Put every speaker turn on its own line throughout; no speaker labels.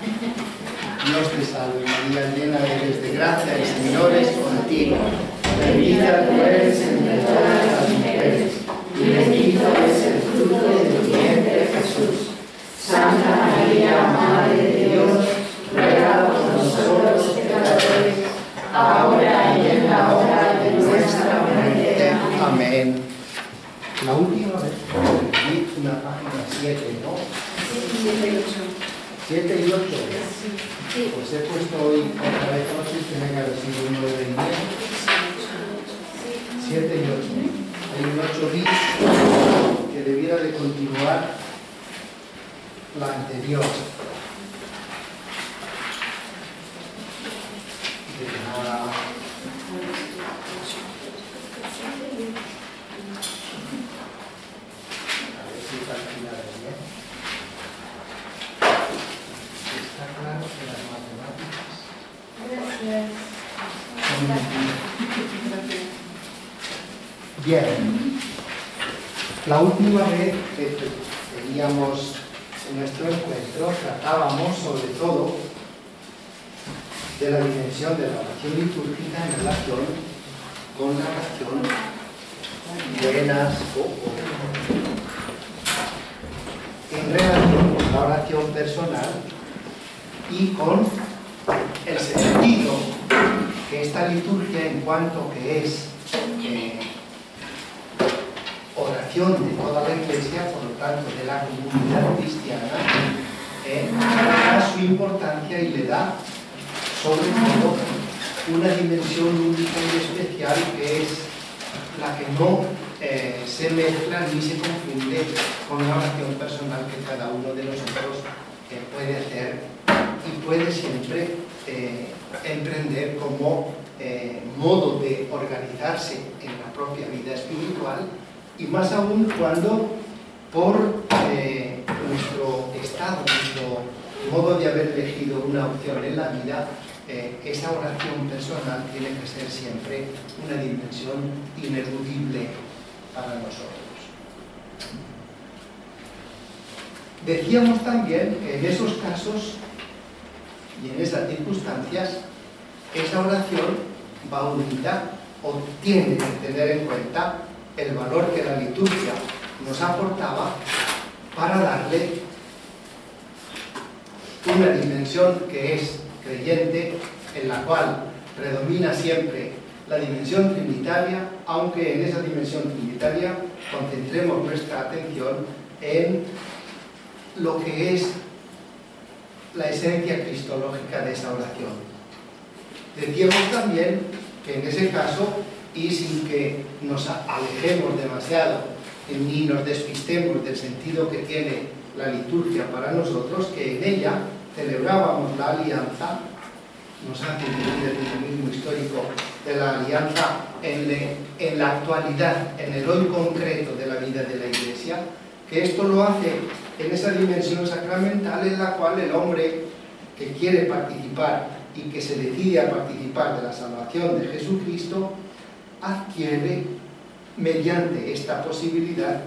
Dios te salve María, llena eres de gracia, el Señor es contigo. Bendita tú eres entre todas las mujeres, y bendito es el fruto de tu vientre, Jesús. Santa María, Madre de Dios, ruega por nosotros pecadores, ahora y en la hora de nuestra muerte. Amén. La última vez, vi una página 7, ¿no?
7 y 8.
7 y 8.
Sí.
Pues he puesto hoy otra vez 8 y tiene que haber sido uno de 20. 7 y 8. Hay un 8 bis que debiera de continuar la anterior. A ver si está claro bien. Está claro que las matemáticas.
Gracias.
Bien, la última vez que teníamos nuestro encuentro tratábamos sobre todo de la dimensión de la oración litúrgica en relación con la oración buenas en relación con la oración personal y con el sentido que esta liturgia, en cuanto que es oración de toda la Iglesia, por lo tanto de la comunidad cristiana, da su importancia y le da sobre todo una dimensión única y especial, que es la que no se mezcla ni se confunde con la oración personal que cada uno de nosotros puede hacer y puede siempre emprender como modo de organizarse en la propia vida espiritual, y más aún cuando por nuestro estado, nuestro modo de haber elegido una opción en la vida, esa oración personal tiene que ser siempre una dimensión ineludible para nosotros. Decíamos también que en esos casos y en esas circunstancias, esa oración va unida o tiene que tener en cuenta el valor que la liturgia nos aportaba para darle una dimensión que es creyente, en la cual predomina siempre la dimensión trinitaria, aunque en esa dimensión trinitaria concentremos nuestra atención en lo que es la esencia cristológica de esa oración. Decíamos también que en ese caso, y sin que nos alejemos demasiado ni nos despistemos del sentido que tiene la liturgia para nosotros, que en ella celebrábamos la alianza, nos hace vivir el dinamismo histórico de la alianza en la actualidad, en el hoy concreto de la vida de la Iglesia, que esto lo hace en esa dimensión sacramental en la cual el hombre que quiere participar y que se decide a participar de la salvación de Jesucristo adquiere mediante esta posibilidad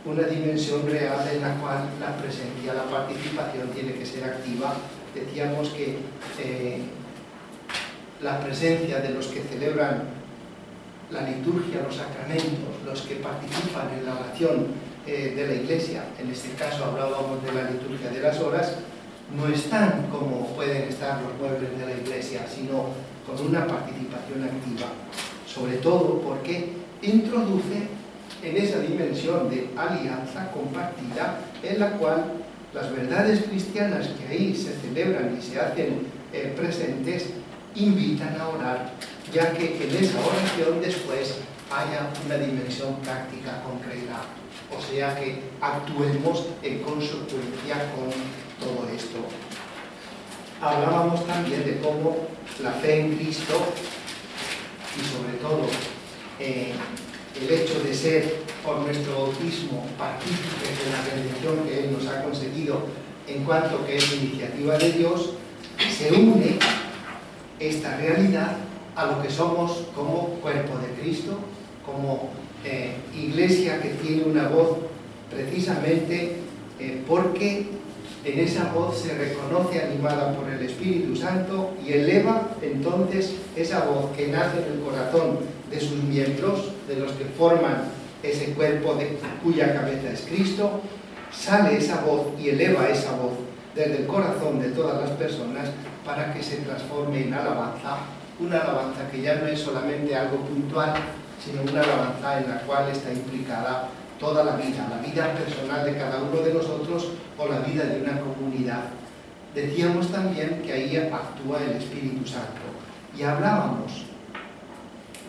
una dimensión real en la cual la presencia, la participación tiene que ser activa. Decíamos que la presencia de los que celebran la liturgia, los sacramentos, los que participan en la oración de la Iglesia, en este caso hablábamos de la liturgia de las horas, no están como pueden estar los muebles de la Iglesia, sino con una participación activa, sobre todo porque introduce en esa dimensión de alianza compartida, en la cual las verdades cristianas que ahí se celebran y se hacen presentes invitan a orar, ya que en esa oración después haya una dimensión práctica concreta, o sea que actuemos en consecuencia con todo esto. Hablábamos también de cómo la fe en Cristo y sobre todo el hecho de ser por nuestro bautismo partícipes de la redención que Él nos ha conseguido en cuanto que es iniciativa de Dios, se une esta realidad a lo que somos como cuerpo de Cristo, como Iglesia que tiene una voz precisamente porque en esa voz se reconoce animada por el Espíritu Santo y eleva entonces esa voz que nace en el corazón de sus miembros, de los que forman ese cuerpo cuya cabeza es Cristo. Sale esa voz y eleva esa voz desde el corazón de todas las personas para que se transforme en alabanza, una alabanza que ya no es solamente algo puntual, sino una alabanza en la cual está implicada toda la vida personal de cada uno de nosotros o la vida de una comunidad. Decíamos también que ahí actúa el Espíritu Santo y hablábamos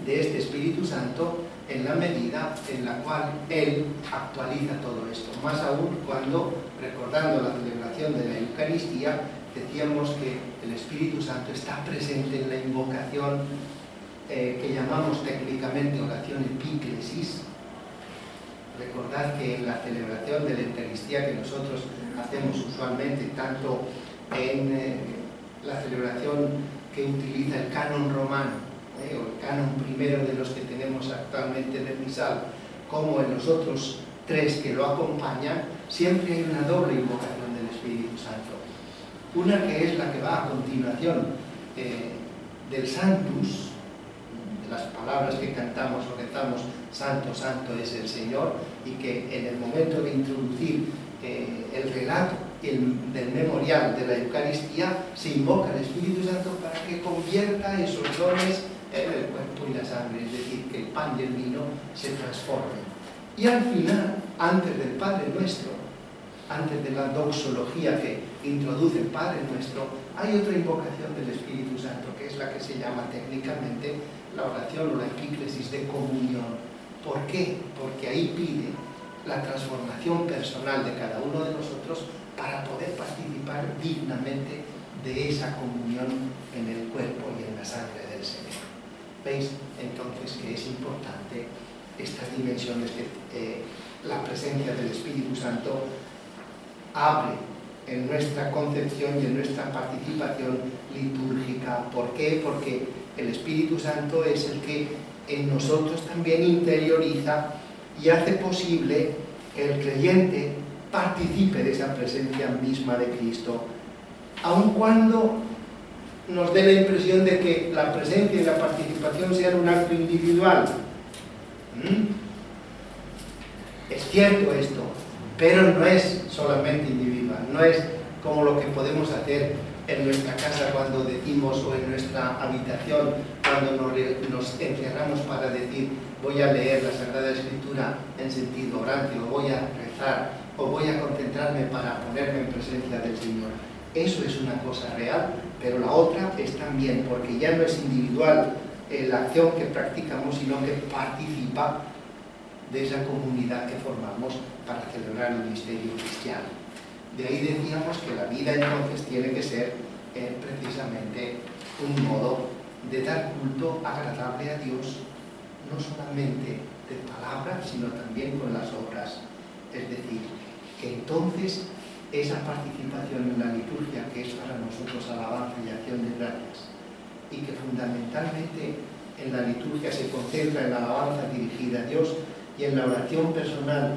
de este Espíritu Santo en la medida en la cual Él actualiza todo esto. Más aún cuando, recordando la celebración de la Eucaristía, decíamos que el Espíritu Santo está presente en la invocación que llamamos técnicamente oración epíclesis. Recordad que en la celebración de la Eucaristía que nosotros hacemos usualmente, tanto en la celebración que utiliza el canon romano, o el canon primero de los que tenemos actualmente en el misal, como en los otros tres que lo acompañan, siempre hay una doble invocación del Espíritu Santo. Una que es la que va a continuación del Sanctus, de las palabras que cantamos o rezamos, Santo, Santo es el Señor, y que en el momento de introducir el relato del memorial de la Eucaristía se invoca al Espíritu Santo para que convierta esos dones en el cuerpo y la sangre, es decir, que el pan y el vino se transformen. Y al final, antes del Padre Nuestro, antes de la doxología que introduce el Padre Nuestro, hay otra invocación del Espíritu Santo, que es la que se llama técnicamente la oración o la epíclesis de comunión. ¿Por qué? Porque ahí pide la transformación personal de cada uno de nosotros para poder participar dignamente de esa comunión en el cuerpo y en la sangre del Señor. ¿Veis entonces que es importante estas dimensiones que la presencia del Espíritu Santo abre en nuestra concepción y en nuestra participación litúrgica? ¿Por qué? Porque el Espíritu Santo es el que en nosotros también interioriza y hace posible que el creyente participe de esa presencia misma de Cristo, aun cuando nos dé la impresión de que la presencia y la participación sean un acto individual. Es cierto esto, pero no es solamente individual, no es como lo que podemos hacer en nuestra casa cuando decimos, o en nuestra habitación, cuando nos encerramos para decir voy a leer la Sagrada Escritura en sentido orante, o voy a rezar, o voy a concentrarme para ponerme en presencia del Señor. Eso es una cosa real, pero la otra es también, porque ya no es individual la acción que practicamos, sino que participa de esa comunidad que formamos para celebrar el misterio cristiano. De ahí decíamos que la vida entonces tiene que ser precisamente un modo de dar culto agradable a Dios, no solamente de palabras, sino también con las obras. Es decir, que entonces esa participación en la liturgia, que es para nosotros alabanza y acción de gracias, y que fundamentalmente en la liturgia se concentra en la alabanza dirigida a Dios y en la oración personal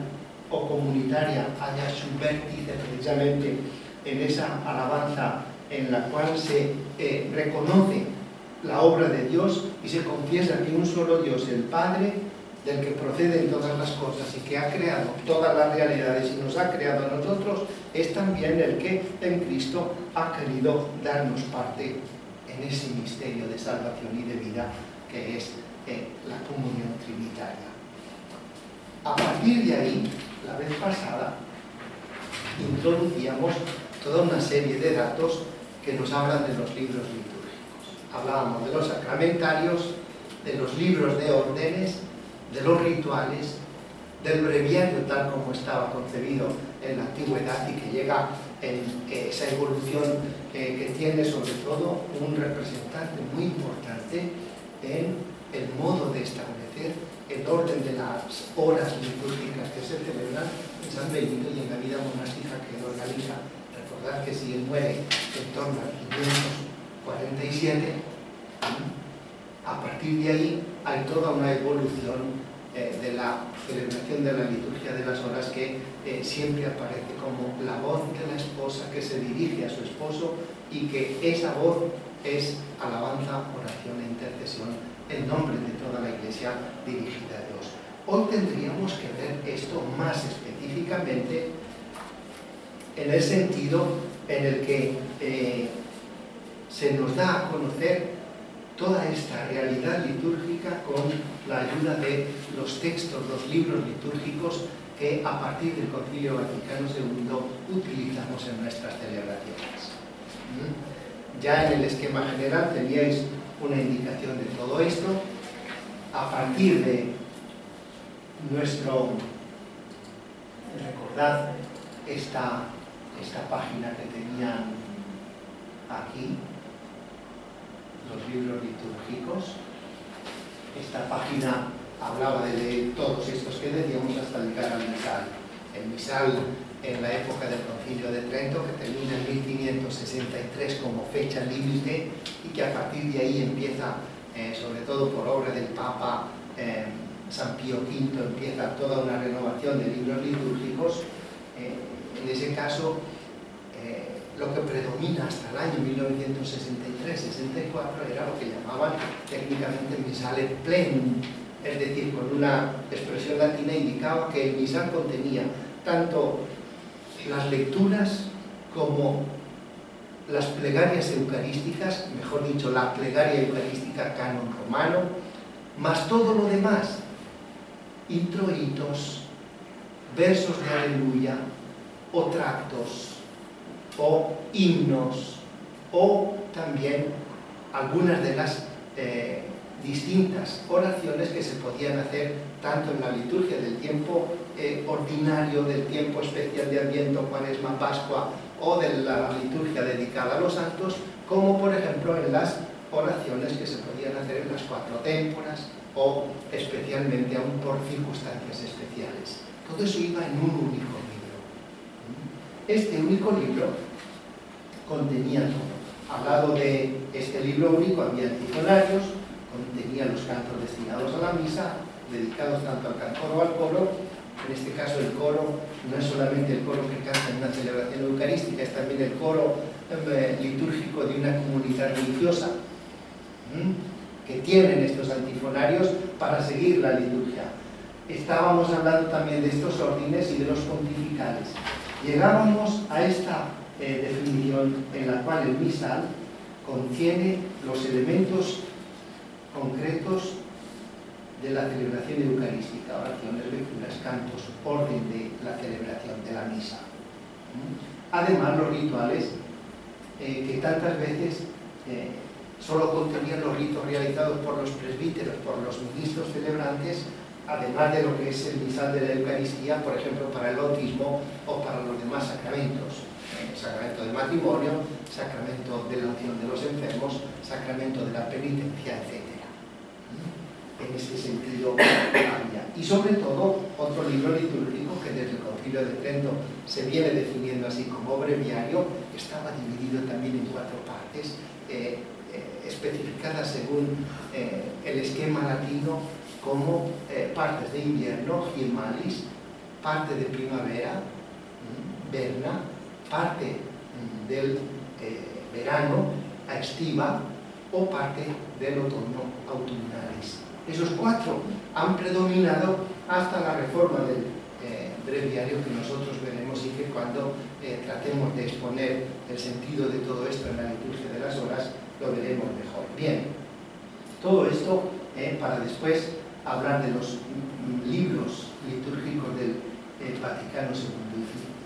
o comunitaria haya su vértice precisamente en esa alabanza en la cual se reconoce la obra de Dios y se confiesa que un solo Dios, el Padre, del que proceden todas las cosas y que ha creado todas las realidades y nos ha creado a nosotros, es también el que en Cristo ha querido darnos parte en ese misterio de salvación y de vida que es la comunión trinitaria. A partir de ahí, la vez pasada, introducíamos toda una serie de datos que nos hablan de los libros litúrgicos. Hablábamos de los sacramentarios, de los libros de órdenes, de los rituales, del breviario tal como estaba concebido en la antigüedad y que llega en esa evolución que tiene sobre todo un representante muy importante en el modo de establecer el orden de las horas litúrgicas que se celebran en San Benito y en la vida monástica que él organiza. Recordad que si él muere en torno al 547, a partir de ahí hay toda una evolución de la celebración de la liturgia de las horas, que siempre aparece como la voz de la esposa que se dirige a su esposo, y que esa voz es alabanza, oración e intercesión en nombre de toda la Iglesia dirigida a Dios. Hoy tendríamos que ver esto más específicamente en el sentido en el que se nos da a conocer toda esta realidad litúrgica con la ayuda de los textos, los libros litúrgicos que a partir del Concilio Vaticano II utilizamos en nuestras celebraciones. Ya en el esquema general teníais una indicación de todo esto. A partir de nuestro, recordad esta página que tenían aquí, los libros litúrgicos. Esta página hablaba de todos estos que decíamos hasta llegar al misal. El misal en la época del Concilio de Trento, que termina en 1563 como fecha límite, y que a partir de ahí empieza, sobre todo por obra del Papa San Pío V, empieza toda una renovación de libros litúrgicos. En ese caso, lo que predomina hasta el año 1963-64 era lo que llamaban técnicamente misale plenum, es decir, con una expresión latina indicaba que el misal contenía tanto las lecturas como las plegarias eucarísticas, mejor dicho, la plegaria eucarística canon romano, más todo lo demás, introitos, versos de aleluya, o tractos, o himnos, o también algunas de las distintas oraciones que se podían hacer tanto en la liturgia del tiempo ordinario, del tiempo especial de Adviento, Cuaresma, Pascua, o de la liturgia dedicada a los santos, como por ejemplo en las oraciones que se podían hacer en las cuatro témporas, o especialmente aún por circunstancias especiales. Todo eso iba en un único libro. Este único libro contenía todo. Al lado de este libro único había antifonarios, contenía los cantos destinados a la misa, dedicados tanto al cantor o al coro. En este caso el coro no es solamente el coro que canta en una celebración eucarística, es también el coro litúrgico de una comunidad religiosa que tienen estos antifonarios para seguir la liturgia. Estábamos hablando también de estos órdenes y de los pontificales. Llegábamos a esta definición en la cual el misal contiene los elementos concretos de la celebración eucarística: oraciones, lecturas, cantos, orden de la celebración de la misa. Además, los rituales que tantas veces solo contenían los ritos realizados por los presbíteros, por los ministros celebrantes, además de lo que es el misal de la Eucaristía, por ejemplo, para el bautismo o para los demás sacramentos. Sacramento del matrimonio, sacramento de la unción de los enfermos, sacramento de la penitencia, etc. En ese sentido había. Y sobre todo, otro libro litúrgico que desde el Concilio de Trento se viene definiendo así como breviario, estaba dividido también en cuatro partes, especificadas según el esquema latino como partes de invierno, Giemalis, parte de primavera, Verna, parte del verano, Aestiva, o parte del otoño, Autumnalis. Esos cuatro han predominado hasta la reforma del breviario, que nosotros veremos, y que cuando tratemos de exponer el sentido de todo esto en la liturgia de las horas, lo veremos mejor. Bien, todo esto para después hablar de los libros litúrgicos del Vaticano II.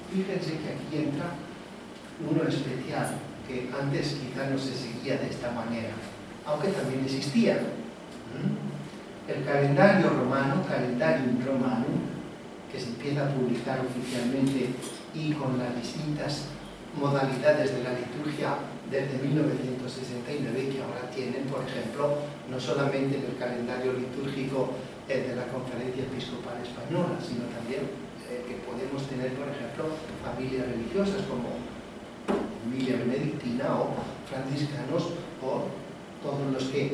Fíjense que aquí entra uno especial, que antes quizá no se seguía de esta manera, aunque también existía. El calendario romano, Calendarium Romanum, que se empieza a publicar oficialmente y con las distintas modalidades de la liturgia desde 1969, que ahora tienen, por ejemplo, no solamente en el calendario litúrgico de la Conferencia Episcopal Española, sino también que podemos tener, por ejemplo, familias religiosas como familia benedictina o franciscanos, o todos los que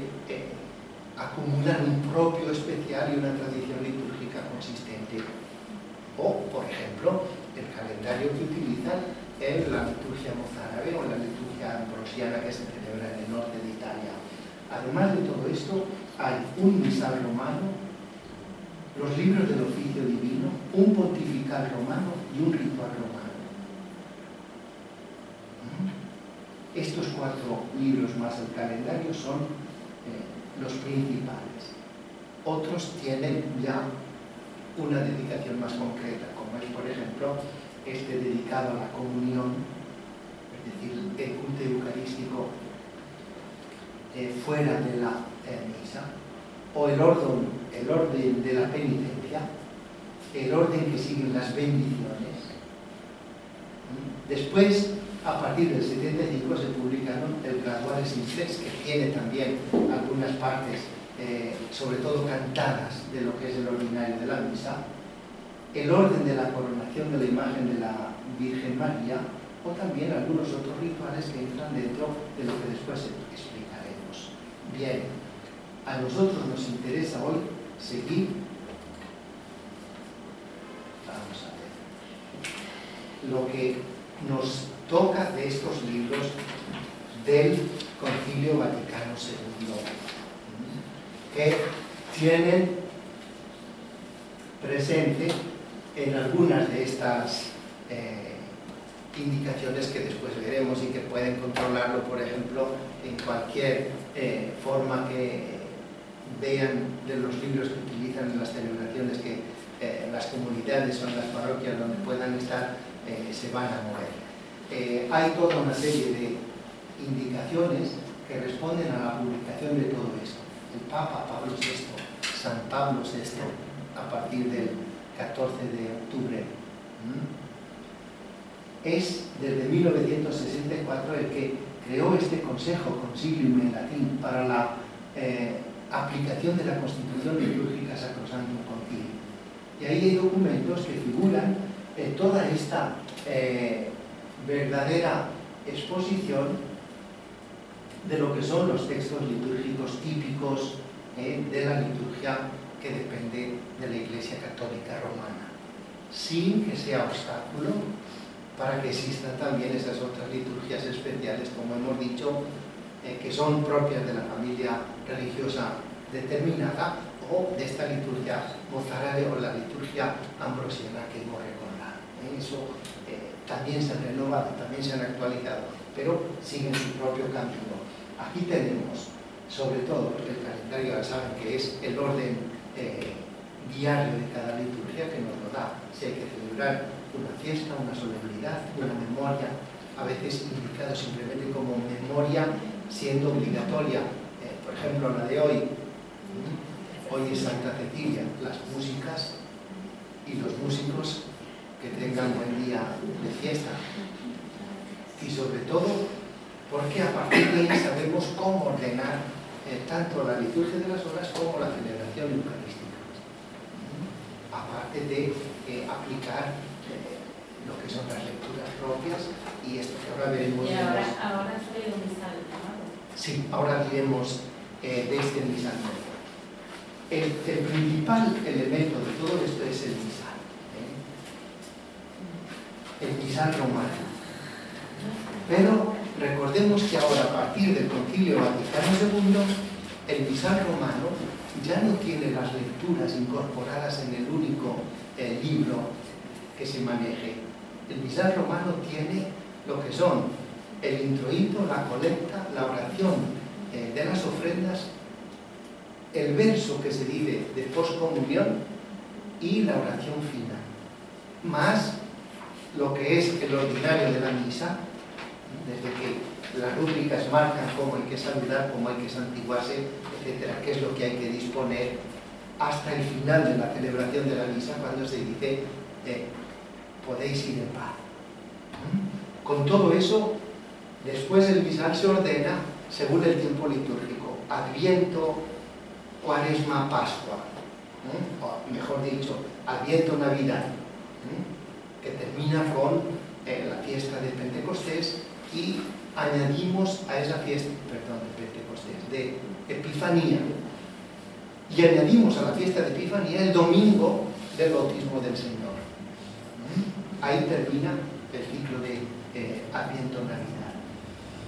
acumulan un propio especial y una tradición litúrgica consistente. O, por ejemplo, el calendario que utilizan en la liturgia mozárabe o en la liturgia ambrosiana que se celebra en el norte de Italia. Además de todo esto, hay un misal romano, los libros del oficio divino, un pontifical romano y un ritual romano. Estos 4 libros más el calendario son los principales. Otros tienen ya una dedicación más concreta, como es, por ejemplo, este dedicado a la comunión, es decir, el culto eucarístico fuera de la misa, o el orden de la penitencia, el orden que siguen las bendiciones. Después, a partir del 75, se publicaron el Graduales in Sex, que tiene también algunas partes, sobre todo cantadas, de lo que es el ordinario de la misa, el orden de la coronación de la imagen de la Virgen María, o también algunos otros rituales que entran dentro de lo que después explicaremos. Bien, a nosotros nos interesa hoy seguir, vamos a ver, lo que nos toca de estos libros del Concilio Vaticano II, que tienen presente en algunas de estas indicaciones que después veremos y que pueden controlarlo, por ejemplo, en cualquier forma que vean de los libros que utilizan en las celebraciones, que las comunidades o en las parroquias donde puedan estar se van a mover. Hay toda una serie de indicaciones que responden a la publicación de todo esto. El Papa Pablo VI, San Pablo VI, a partir del 14 de octubre, es desde 1964 el que creó este Consejo Concilium en latín para la aplicación de la Constitución Litúrgica Sacrosanctum Concilium. Y ahí hay documentos que figuran toda esta verdadera exposición de lo que son los textos litúrgicos típicos de la liturgia que depende de la Iglesia Católica Romana, sin que sea obstáculo para que existan también esas otras liturgias especiales, como hemos dicho, que son propias de la familia religiosa determinada, o de esta liturgia mozárabe o la liturgia ambrosiana que hemos recordado. Eso también se han renovado, también se han actualizado, pero siguen su propio camino. Aquí tenemos, sobre todo, el calendario, ya saben que es el orden diario de cada liturgia que nos lo da. Si hay que celebrar una fiesta, una solemnidad, una memoria, a veces indicado simplemente como memoria, siendo obligatoria. Por ejemplo, la de hoy es Santa Cecilia, las músicas y los músicos que tengan buen día de fiesta. Y sobre todo, porque a partir de ahí sabemos cómo ordenar tanto la liturgia de las horas como la celebración eucarística. Aparte de aplicar lo que son las lecturas propias y esto que ahora veremos.
Y ahora soy un misal, ¿no?
Sí, ahora diremos de este misal. El principal elemento de todo esto es el misal. El misal romano. Pero recordemos que ahora, a partir del Concilio Vaticano II, el misal romano ya no tiene las lecturas incorporadas en el único libro que se maneje. El misal romano tiene lo que son el introito, la colecta, la oración de las ofrendas, el verso que se dice de poscomunión y la oración final, más lo que es el ordinario de la misa, desde que las rúbricas marcan cómo hay que saludar, cómo hay que santiguarse, etcétera, qué es lo que hay que disponer, hasta el final de la celebración de la misa, cuando se dice podéis ir en paz. Con todo eso, después el misal se ordena según el tiempo litúrgico: Adviento, Cuaresma, Pascua, o mejor dicho, Adviento, Navidad, que termina con la fiesta de Pentecostés, y añadimos a esa fiesta, de Pentecostés, de Epifanía, Y añadimos a la fiesta de Epifanía el domingo del bautismo del Señor. Ahí termina el ciclo de Adviento-Navidad.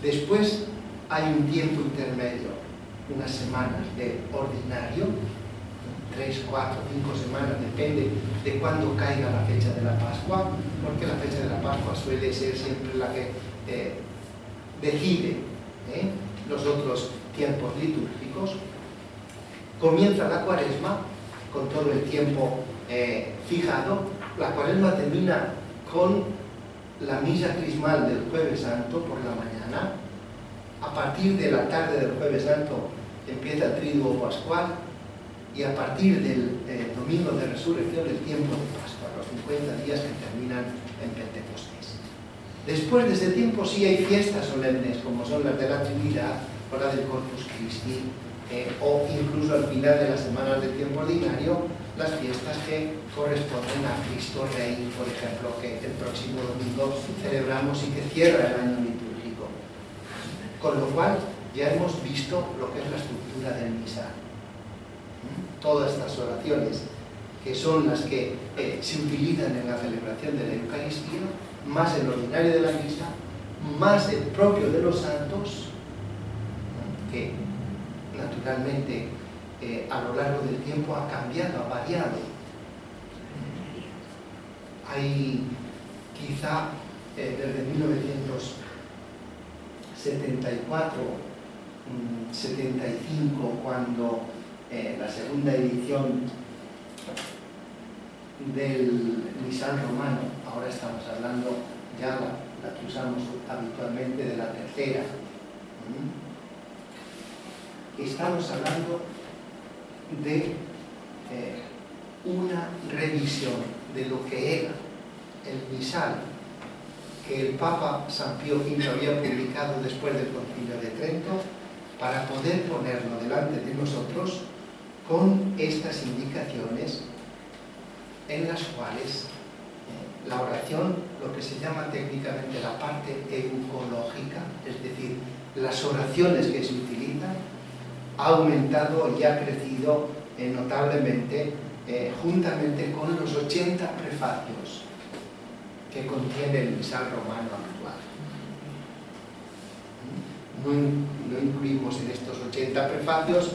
Después hay un tiempo intermedio, unas semanas de ordinario, 3, 4, 5 semanas, depende de cuándo caiga la fecha de la Pascua, porque la fecha de la Pascua suele ser siempre la que decide los otros tiempos litúrgicos. Comienza la Cuaresma con todo el tiempo fijado. La Cuaresma termina con la misa crismal del Jueves Santo por la mañana. A partir de la tarde del Jueves Santo empieza el Triduo Pascual, y a partir del domingo de resurrección el tiempo de Pascua, los 50 días que terminan en Pentecostés. Después de ese tiempo sí hay fiestas solemnes, como son las de la Trinidad o la del Corpus Christi, o incluso al final de las semanas del tiempo ordinario, las fiestas que corresponden a Cristo Rey, por ejemplo, que el próximo domingo celebramos y que cierra el año litúrgico. Con lo cual ya hemos visto lo que es la estructura del misal. Todas estas oraciones, que son las que se utilizan en la celebración de la Eucaristía, más el ordinario de la misa, más el propio de los santos, que naturalmente a lo largo del tiempo ha cambiado, ha variado. Hay quizá desde 1974, 75, cuando la segunda edición del misal romano, ahora estamos hablando, ya la que usamos habitualmente, de la tercera. Estamos hablando de una revisión de lo que era el misal que el Papa San Pío V había publicado después del Concilio de Trento, para poder ponerlo delante de nosotros con estas indicaciones en las cuales la oración, lo que se llama técnicamente la parte eucológica, es decir, las oraciones que se utilizan, ha aumentado y ha crecido notablemente, juntamente con los 80 prefacios que contiene el misal romano actual. No incluimos en estos 80 prefacios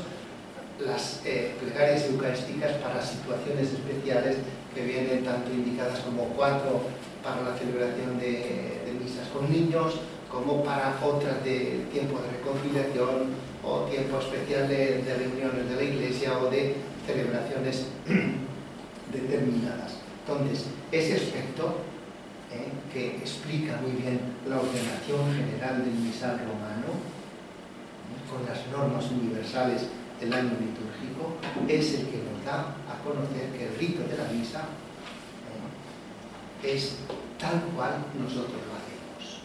las plegarias eucarísticas para situaciones especiales que vienen tanto indicadas como 4 para la celebración de misas con niños, como para otras de tiempo de reconciliación o tiempo especial de reuniones de la Iglesia o de celebraciones determinadas. Entonces, ese aspecto que explica muy bien la ordenación general del misal romano, con las normas universales del año litúrgico, es el que nos da a conocer que el rito de la misa es tal cual nosotros lo hacemos.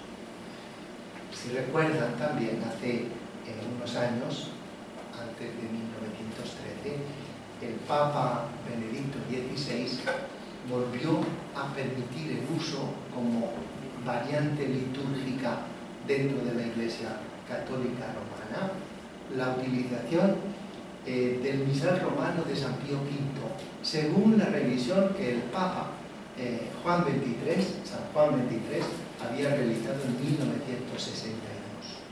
Si recuerdan también, hace unos años, antes de 1913, el Papa Benedicto XVI volvió a permitir el uso como variante litúrgica dentro de la Iglesia Católica Romana, la utilización del misal romano de San Pío V, según la revisión que el Papa San Juan XXIII, había realizado en 1962,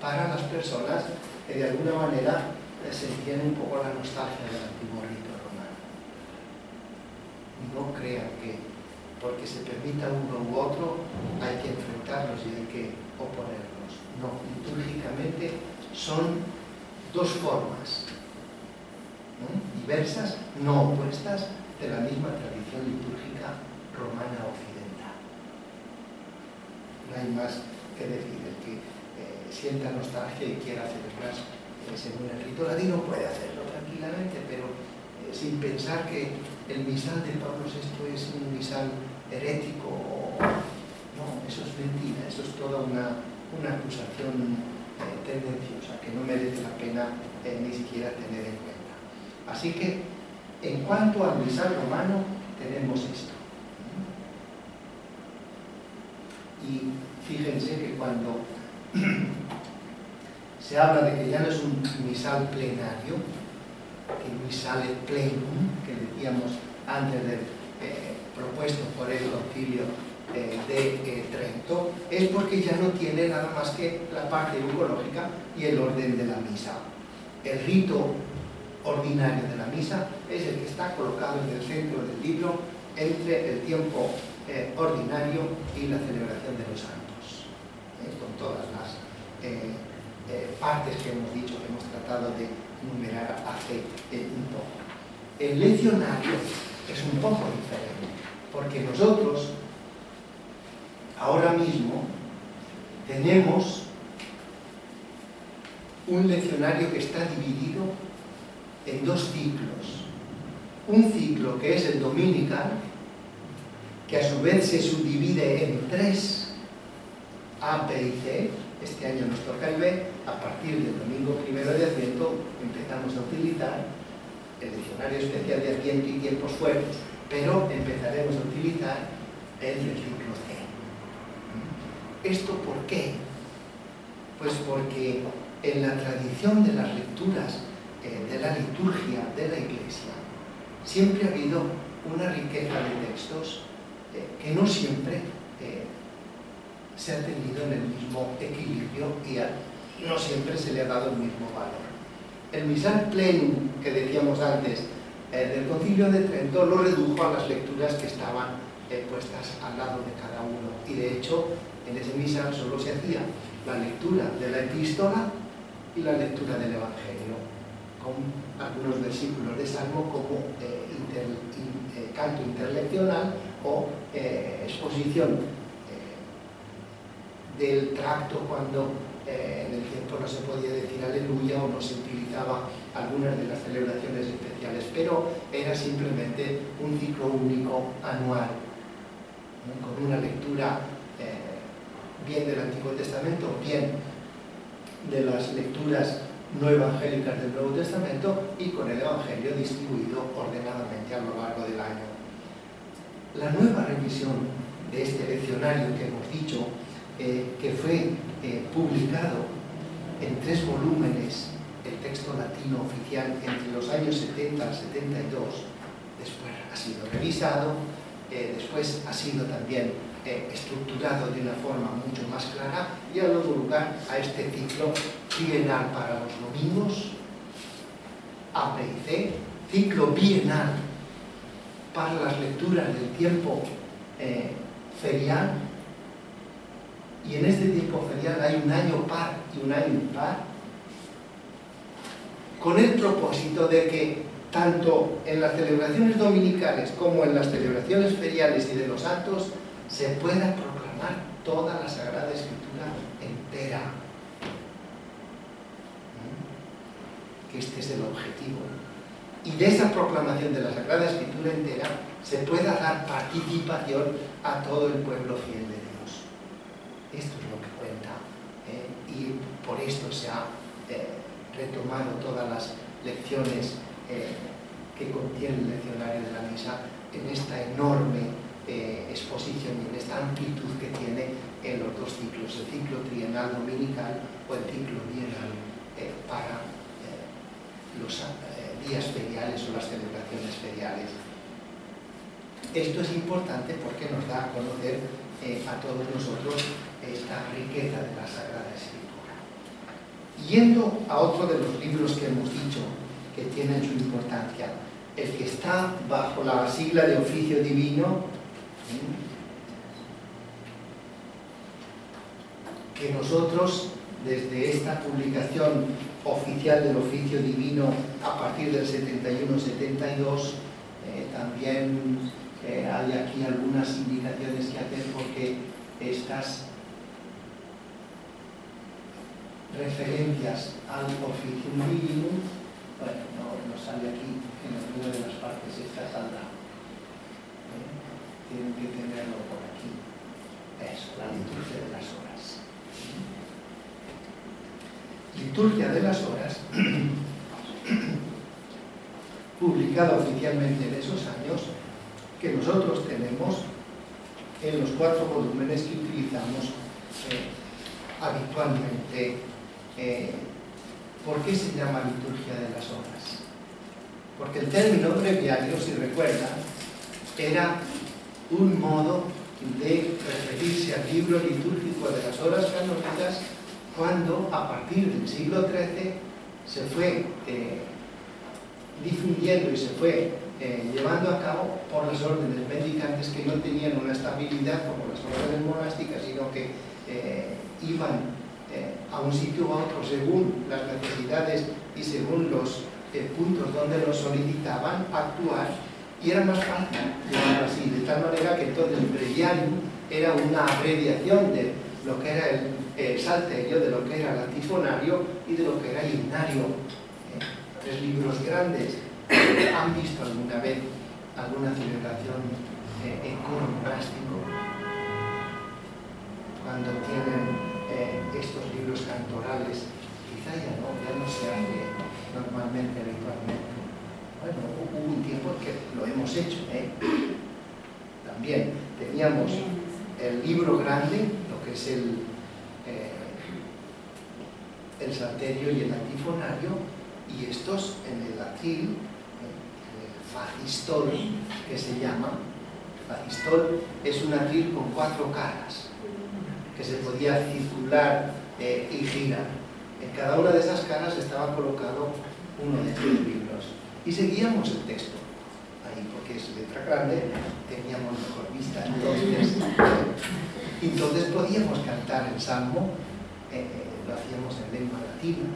para las personas que de alguna manera sentían un poco la nostalgia del antiguo rito romano. No crean que porque se permita uno u otro hay que enfrentarlos y hay que oponerlos. No, litúrgicamente son dos formas diversas, no opuestas, de la misma tradición litúrgica romana occidental. No hay más que decir. El que sienta nostalgia y quiera celebrar según el rito latino puede hacerlo tranquilamente, pero sin pensar que el misal de Pablo VI es un misal herético. No, eso es mentira, eso es toda una acusación tendenciosa que no merece la pena ni siquiera tener en cuenta. Así que, en cuanto al misal romano, tenemos esto. Y fíjense que cuando se habla de que ya no es un misal plenario, misale plenum, que decíamos antes del propuesto por el concilio de Trento, es porque ya no tiene nada más que la parte eucológica y el orden de la misa. El rito ordinario de la misa es el que está colocado en el centro del libro entre el tiempo ordinario y la celebración de los santos, con todas las partes que hemos dicho, que hemos tratado de numerar hace un poco. El leccionario es un poco diferente, porque nosotros ahora mismo tenemos un leccionario que está dividido en dos ciclos. Un ciclo que es el dominical, que a su vez se subdivide en 3, A, B y C. Este año nos toca el B. A partir del domingo 1 de Adviento empezamos a utilizar el leccionario especial de Adviento y tiempos fuertes, pero empezaremos a utilizar el del ciclo C. ¿Esto por qué? Pues porque en la tradición de las lecturas de la liturgia de la Iglesia siempre ha habido una riqueza de textos que no siempre se ha tenido en el mismo equilibrio y no siempre se le ha dado el mismo valor. El misal plenum que decíamos antes del Concilio de Trento lo redujo a las lecturas que estaban puestas al lado de cada uno, y de hecho en ese misal solo se hacía la lectura de la epístola y la lectura del Evangelio, con algunos versículos de Salmo como canto interleccional o exposición del tracto cuando en el tiempo no se podía decir aleluya o no se utilizaba algunas de las celebraciones especiales, pero era simplemente un ciclo único anual, ¿no? Con una lectura bien del Antiguo Testamento, bien de las lecturas no evangélicas del Nuevo Testamento, y con el Evangelio distribuido ordenadamente a lo largo del año. La nueva revisión de este leccionario que hemos dicho, que fue publicado en 3 volúmenes, el texto latino oficial, entre los años 70 al 72, después ha sido revisado, después ha sido también estructurado de una forma mucho más clara, y ha dado lugar a este ciclo trienal para los domingos, A, B y C, ciclo bienal para las lecturas del tiempo ferial, y en este tiempo ferial hay un año par y un año impar, con el propósito de que tanto en las celebraciones dominicales como en las celebraciones feriales y de los santos se pueda proclamar toda la Sagrada Escritura entera. Que este es el objetivo. Y de esa proclamación de la Sagrada Escritura entera se pueda dar participación a todo el pueblo fiel de Dios. Esto es lo que cuenta, y por esto se ha retomado todas las lecciones que contiene el leccionario de la misa en esta enorme exposición y en esta amplitud que tiene en los dos ciclos, el ciclo trienal dominical o el ciclo bienal para los días feriales o las celebraciones feriales. Esto es importante porque nos da a conocer a todos nosotros esta riqueza de la Sagrada Escritura. Yendo a otro de los libros que hemos dicho que tienen su importancia, el que está bajo la sigla de Oficio Divino, que nosotros desde esta publicación oficial del Oficio Divino a partir del 71-72 también hay aquí algunas indicaciones que hacer, porque estas referencias al Officium Divinum, bueno, no sale aquí en alguna de las partes, esta saldrá. Tienen que tenerlo por aquí. Eso, la liturgia de las horas. Liturgia de las horas, publicada oficialmente en esos años, que nosotros tenemos en los 4 volúmenes que utilizamos habitualmente. ¿Por qué se llama liturgia de las horas? Porque el término breviario, si recuerdan, era un modo de referirse al libro litúrgico de las horas canónicas cuando, a partir del siglo XIII, se fue difundiendo y se fue llevando a cabo por las órdenes mendicantes que no tenían una estabilidad como las órdenes monásticas, sino que iban a un sitio u a otro según las necesidades y según los puntos donde lo solicitaban actuar, y era más fácil llevarlo así, de tal manera que entonces el breviarium era una abreviación de lo que era el salterio, de lo que era el antifonario y de lo que era el himnario. 3 libros grandes. ¿Han visto alguna vez alguna celebración en coro monástico? Cuando tienen estos libros cantorales, quizá ya no se hace normalmente, habitualmente. Bueno, hubo un tiempo que lo hemos hecho, También teníamos el libro grande, lo que es el salterio y el antifonario, y estos en el atril, el facistol, que se llama. Facistol es un atril con 4 caras, que se podía circular y girar. En cada una de esas caras estaba colocado uno de estos libros. Y seguíamos el texto ahí, porque es letra grande, teníamos mejor vista. Entonces podíamos cantar el salmo, lo hacíamos en lengua latina,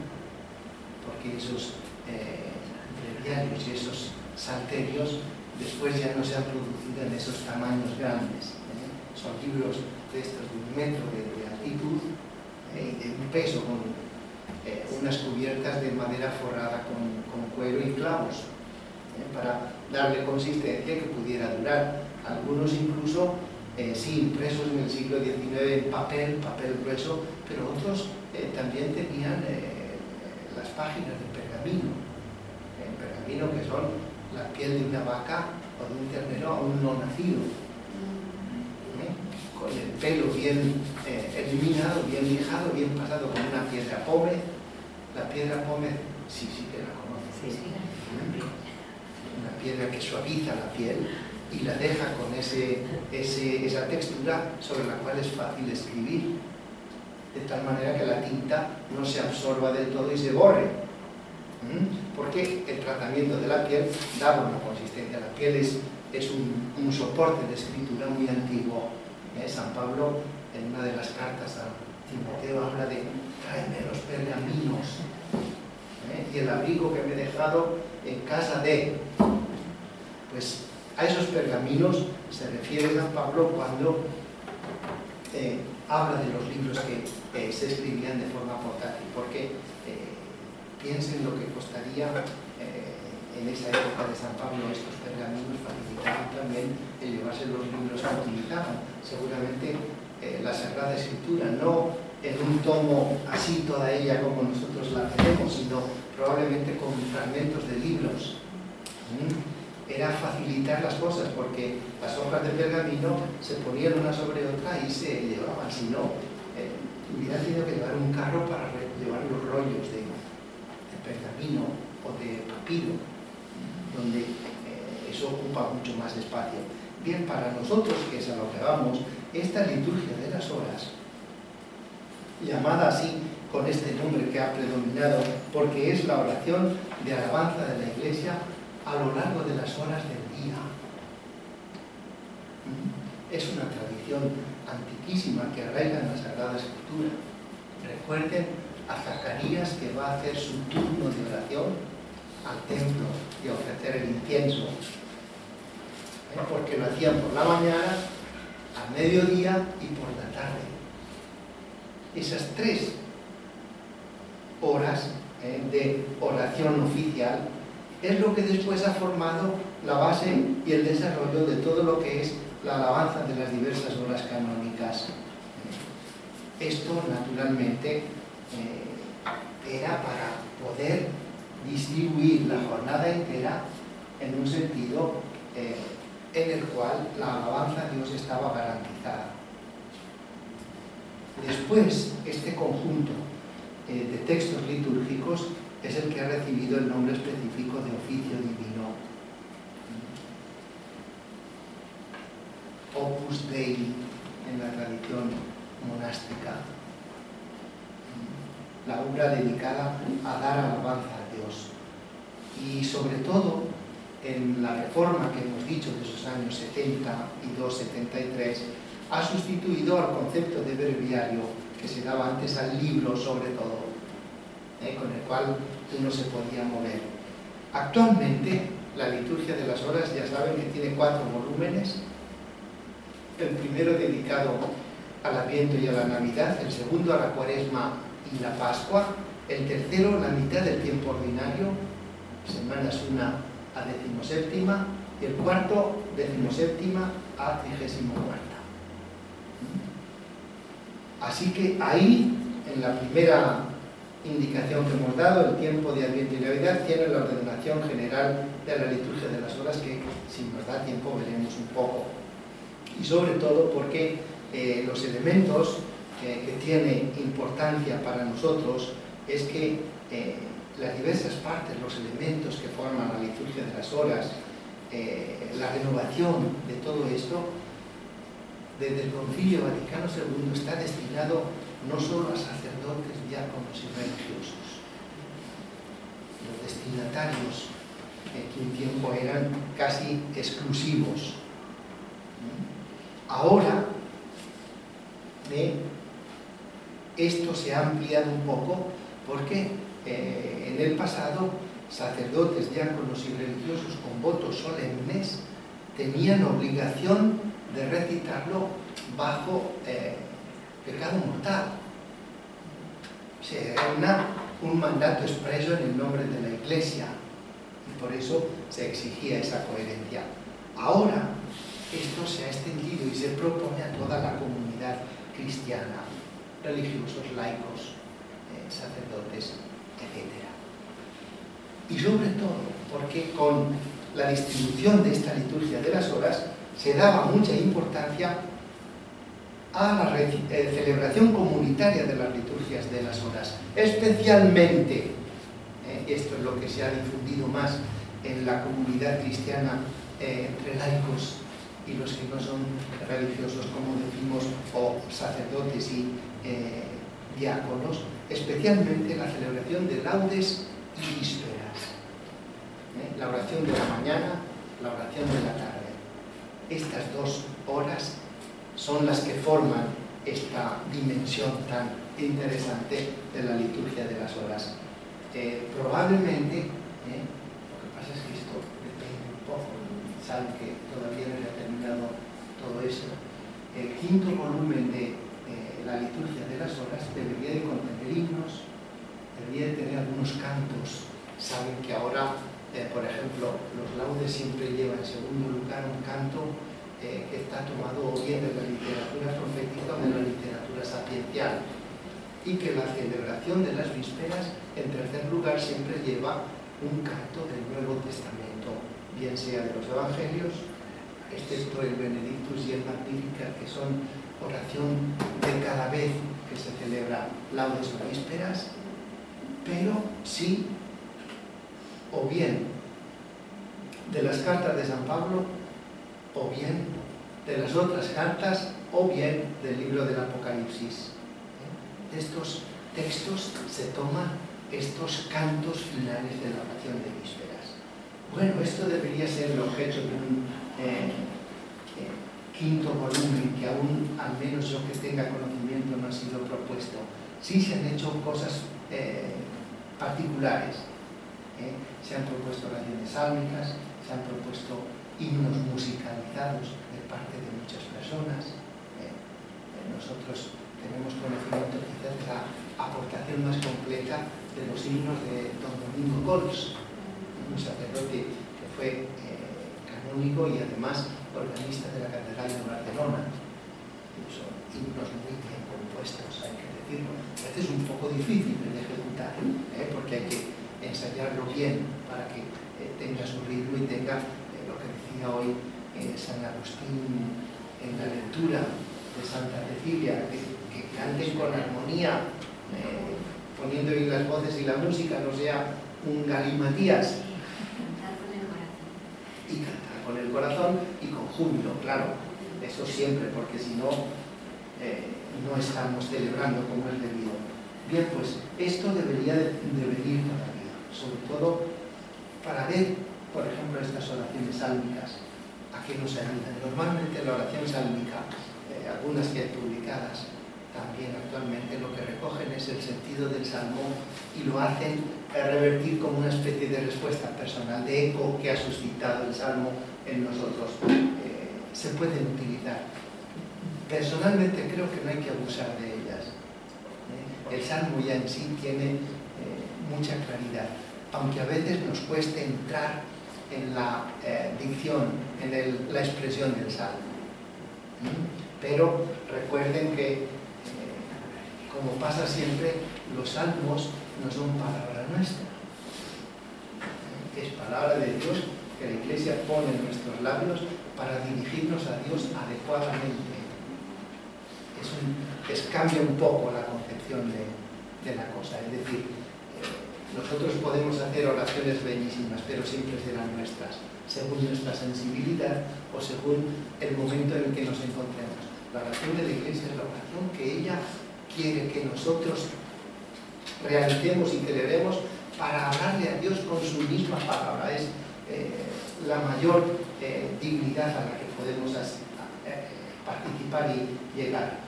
porque esos breviarios y esos salterios después ya no se han producido en esos tamaños grandes. Son libros de estos de 1 metro de altitud y de un peso, con unas cubiertas de madera forrada con cuero y clavos, para darle consistencia que pudiera durar. Algunos incluso sí impresos en el siglo XIX en papel grueso, pero otros también tenían las páginas de pergamino, que son la piel de una vaca o de un ternero aún no nacido, con el pelo bien eliminado, bien lijado, bien pasado con una piedra pómez. La piedra pómez, sí que la conoce. Una piedra que suaviza la piel y la deja con esa textura sobre la cual es fácil escribir, de tal manera que la tinta no se absorba del todo y se borre, porque el tratamiento de la piel daba una consistencia. La piel es un soporte de escritura muy antiguo. San Pablo, en una de las cartas a Timoteo, habla de tráeme los pergaminos y el abrigo que me he dejado en casa de. Pues a esos pergaminos se refiere San Pablo cuando habla de los libros que se escribían de forma portátil, porque piensen lo que costaría en esa época de San Pablo estos pergaminos. Facilitaban también el llevarse los libros que utilizaban. Seguramente la Sagrada Escritura, no en un tomo así toda ella como nosotros la tenemos, sino probablemente con fragmentos de libros. Era facilitar las cosas, porque las hojas de pergamino se ponían una sobre otra y se llevaban. Si no, hubieran tenido que llevar un carro para llevar los rollos de pergamino o de papiro, donde eso ocupa mucho más espacio. Bien, para nosotros, que es a lo que vamos, esta liturgia de las horas, llamada así con este nombre que ha predominado, porque es la oración de alabanza de la Iglesia a lo largo de las horas del día. Es una tradición antiquísima que arraiga en la Sagrada Escritura. Recuerden a Zacarías, que va a hacer su turno de oración al templo y a ofrecer el incienso, porque lo hacían por la mañana, al mediodía y por la tarde. Esas 3 horas de oración oficial es lo que después ha formado la base y el desarrollo de todo lo que es la alabanza de las diversas horas canónicas. Esto, naturalmente, era para poder distribuir la jornada entera en un sentido en el cual la alabanza a Dios estaba garantizada. Después, este conjunto de textos litúrgicos es el que ha recibido el nombre específico de oficio divino. Opus Dei en la tradición monástica. La obra dedicada a dar alabanza a Dios. Y sobre todo, en la reforma que hemos dicho de esos años 72-73, ha sustituido al concepto de breviario que se daba antes al libro, sobre todo, con el cual uno se podía mover. Actualmente, la liturgia de las horas, ya saben que tiene 4 volúmenes. El primero dedicado al Adviento y a la Navidad, el segundo a la Cuaresma y la Pascua, el tercero la mitad del tiempo ordinario, semanas 1 a 17ª, y el cuarto 17ª a 34ª. Así que ahí, en la primera indicación que hemos dado, el tiempo de Adviento y Navidad, tiene la ordenación general de la liturgia de las horas, que si nos da tiempo veremos un poco. Y sobre todo porque los elementos que tiene importancia para nosotros es que las diversas partes, los elementos que forman la liturgia de las horas, la renovación de todo esto, desde el Concilio Vaticano II está destinado no solo a sacerdotes, diáconos y religiosos. Los destinatarios que un tiempo eran casi exclusivos. Ahora esto se ha ampliado un poco porque en el pasado sacerdotes, diáconos y religiosos con votos solemnes tenían obligación de recitarlo bajo pecado mortal. O sea, era un mandato expreso en el nombre de la Iglesia y por eso se exigía esa coherencia. Ahora esto se ha extendido y se propone a toda la comunidad cristiana, religiosos, laicos, sacerdotes, etc. Y sobre todo porque con la distribución de esta liturgia de las horas se daba mucha importancia a la celebración comunitaria de las liturgias de las horas, especialmente, esto es lo que se ha difundido más en la comunidad cristiana entre laicos y los que no son religiosos, como decimos, o sacerdotes y diáconos, especialmente la celebración de laudes y vísperas. La oración de la mañana, la oración de la tarde. Estas 2 horas son las que forman esta dimensión tan interesante de la liturgia de las horas. Probablemente, lo que pasa es que esto depende un poco, saben que todavía no he terminado todo eso. El 5.º volumen de la liturgia de las horas debería de contener himnos, debería de tener algunos cantos. Saben que ahora, por ejemplo, los laudes siempre llevan en segundo lugar un canto que está tomado o bien de la literatura profética o de la literatura sapiencial, y que la celebración de las vísperas, en tercer lugar, siempre lleva un canto del Nuevo Testamento, bien sea de los Evangelios, excepto el Benedictus y el Magnificat, que son oración de cada vez que se celebra laudes o vísperas, pero sí, o bien de las cartas de San Pablo, o bien de las otras cartas, o bien del libro del Apocalipsis. De estos textos se toman estos cantos finales de la oración de vísperas. Bueno, esto debería ser el objeto de un 5.º volumen, que aún, al menos yo que tenga conocimiento, no ha sido propuesto. Sí se han hecho cosas particulares. Se han propuesto oraciones sálmicas, se han propuesto himnos musicalizados de parte de muchas personas. Nosotros tenemos conocimiento quizás de la aportación más completa de los himnos de don Domingo Cols, un sacerdote que fue canónigo y además organista de la Catedral de Barcelona. Son himnos muy bien compuestos, hay que decirlo. A veces es un poco difícil de ejecutar, porque hay que ensayarlo bien para que tenga su ritmo y tenga lo que decía hoy San Agustín en la lectura de Santa Cecilia, que canten con armonía poniendo bien las voces y la música no sea un galimatías. Y cantar con el corazón y con júbilo, claro, eso siempre, porque si no, no estamos celebrando como es debido. Bien, pues esto debería de venir cada día, sobre todo para ver, por ejemplo, estas oraciones sálmicas, a qué nos ayudan. Normalmente la oración sálmica, algunas que hay publicadas también actualmente, lo que recogen es el sentido del salmo y lo hacen revertir como una especie de respuesta personal, de eco que ha suscitado el salmo en nosotros. Se pueden utilizar. Personalmente creo que no hay que abusar de ellas. El salmo ya en sí tiene mucha claridad, aunque a veces nos cueste entrar en la dicción, en la expresión del salmo. Pero recuerden que, como pasa siempre, los salmos no son palabra nuestra. Es palabra de Dios que la Iglesia pone en nuestros labios para dirigirnos a Dios adecuadamente. Cambia un poco la concepción de la cosa. Es decir, nosotros podemos hacer oraciones bellísimas, pero siempre serán nuestras, según nuestra sensibilidad o según el momento en el que nos encontremos. La oración de la Iglesia es la oración que ella quiere que nosotros realicemos y celebremos para hablarle a Dios con su misma palabra. Es la mayor dignidad a la que podemos participar y llegar.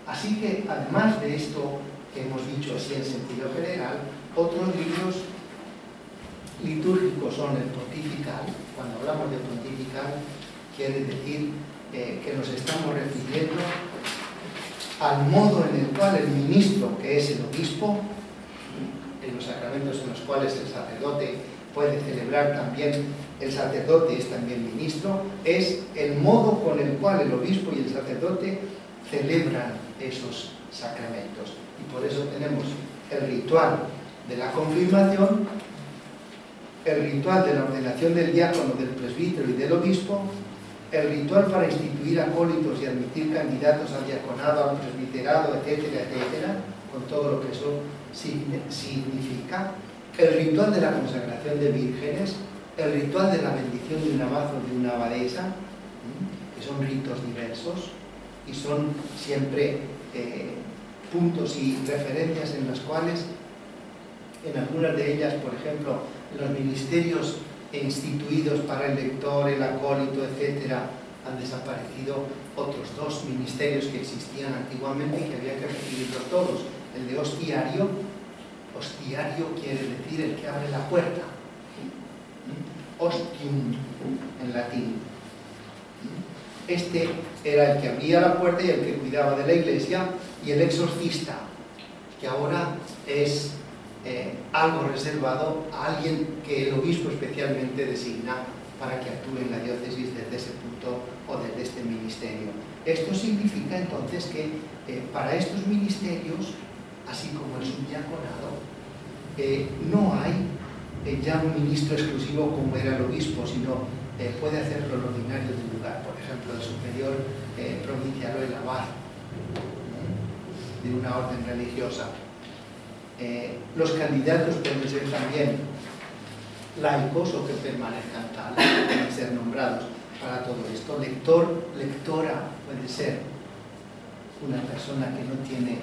Así que, además de esto que hemos dicho así en sentido general, otros libros litúrgicos son el pontifical. Cuando hablamos de pontifical, quiere decir que nos estamos refiriendo al modo en el cual el ministro, que es el obispo, en los sacramentos en los cuales el sacerdote puede celebrar también, el sacerdote es también ministro, es el modo con el cual el obispo y el sacerdote celebran esos sacramentos. Y por eso tenemos el ritual de la confirmación, el ritual de la ordenación del diácono, del presbítero y del obispo, el ritual para instituir acólitos y admitir candidatos al diaconado, al presbiterado, etcétera, etcétera, con todo lo que eso significa, el ritual de la consagración de vírgenes, el ritual de la bendición de un abazo o de una abadesa, que son ritos diversos y son siempre puntos y referencias en las cuales, en algunas de ellas, por ejemplo, los ministerios instituidos para el lector, el acólito, etcétera, han desaparecido otros dos ministerios que existían antiguamente y que había que recibirlos todos. El de hostiario, hostiario quiere decir el que abre la puerta, ostium en latín. Este era el que abría la puerta y el que cuidaba de la iglesia, y el exorcista, que ahora es algo reservado a alguien que el obispo especialmente designa para que actúe en la diócesis desde ese punto o desde este ministerio. Esto significa entonces que para estos ministerios, así como el subdiaconado, no hay ya un ministro exclusivo como era el obispo, sino puede hacerlo el ordinario del lugar, por ejemplo el superior provincial o el abad de una orden religiosa. Los candidatos pueden ser también laicos o que permanezcan tales, pueden ser nombrados para todo esto. Lector, lectora puede ser una persona que no tiene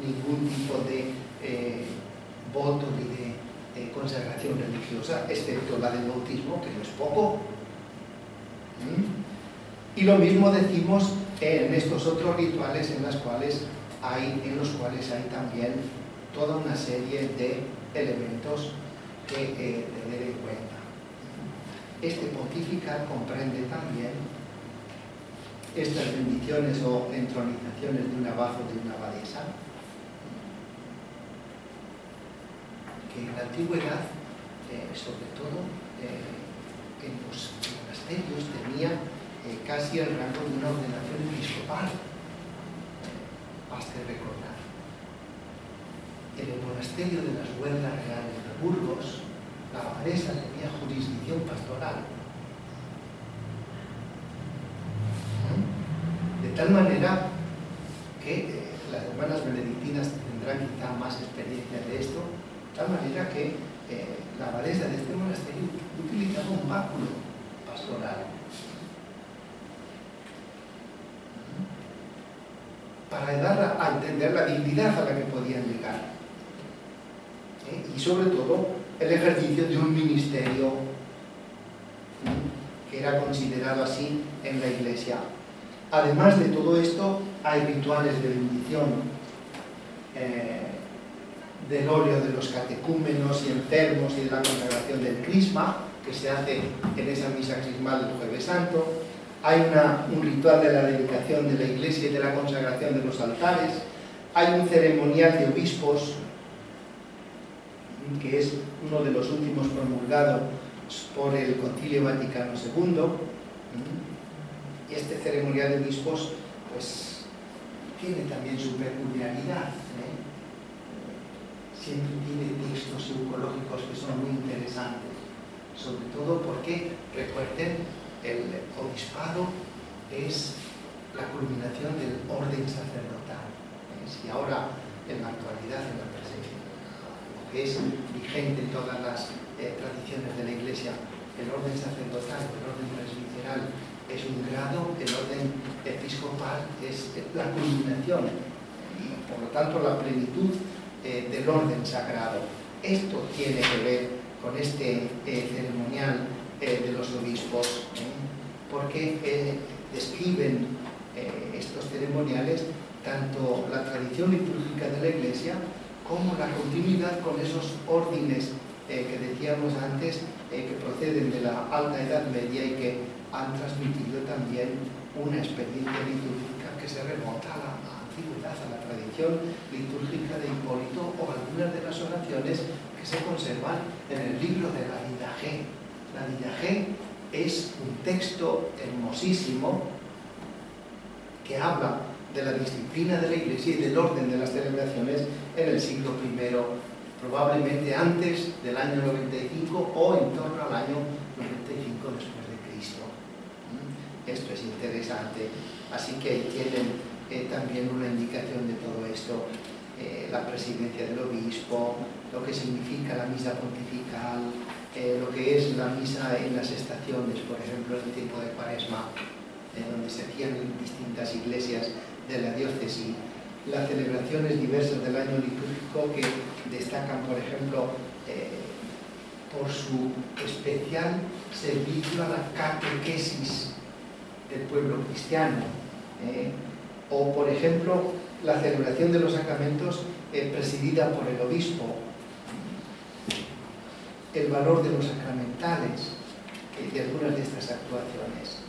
ningún tipo de voto ni de consagración religiosa, excepto la del bautismo, que no es poco. Y lo mismo decimos en estos otros rituales en los cuales hay también toda una serie de elementos que tener en cuenta. Este pontifical comprende también estas bendiciones o entronizaciones de un abazo o de una abadesa, que en la antigüedad, sobre todo en los monasterios, tenía casi el rango de una ordenación episcopal. Basta recordar. En el monasterio de las Huertas Reales de Burgos, la abadesa tenía jurisdicción pastoral. De tal manera que las hermanas benedictinas Filipinas tendrán quizá más experiencia de esto, de tal manera que la abadesa de este monasterio utilizaba un báculo pastoral para dar a entender la dignidad a la que podían llegar, y sobre todo el ejercicio de un ministerio que era considerado así en la Iglesia. Además de todo esto, hay rituales de bendición, del óleo de los catecúmenos y enfermos y de la consagración del crisma, que se hace en esa misa crismal del Jueves Santo. Hay un ritual de la dedicación de la iglesia y de la consagración de los altares. Hay un ceremonial de obispos, que es uno de los últimos promulgados por el Concilio Vaticano II. Y este ceremonial de obispos, pues, tiene también su peculiaridad, Siempre tiene textos eucológicos que son muy interesantes, sobre todo porque, recuerden, el obispado es la culminación del orden sacerdotal. Si ahora, en la actualidad, en la presencia, lo que es vigente en todas las tradiciones de la Iglesia, el orden sacerdotal, el orden presbiteral es un grado, el orden episcopal es la culminación y, por lo tanto, la plenitud del orden sagrado. Esto tiene que ver con este ceremonial de los obispos, porque describen estos ceremoniales tanto la tradición litúrgica de la Iglesia como la continuidad con esos órdenes que decíamos antes, que proceden de la Alta Edad Media y que han transmitido también una experiencia litúrgica que se remonta a la antigüedad, a la tradición litúrgica de Hipólito, o algunas de las oraciones que se conservan en el libro de la Didache. La Didache es un texto hermosísimo que habla de la disciplina de la Iglesia y del orden de las celebraciones en el siglo I, probablemente antes del año 95 o en torno al año 95 después de Cristo. Esto es interesante, así que ahí tienen también una indicación de todo esto, la presidencia del obispo, lo que significa la misa pontifical, lo que es la misa en las estaciones, por ejemplo, en el tiempo de Cuaresma, donde se hacían en distintas iglesias de la diócesis, las celebraciones diversas del año litúrgico que destacan, por ejemplo, por su especial servicio a la catequesis del pueblo cristiano, o, por ejemplo, la celebración de los sacramentos presidida por el obispo, el valor de los sacramentales, de algunas de estas actuaciones.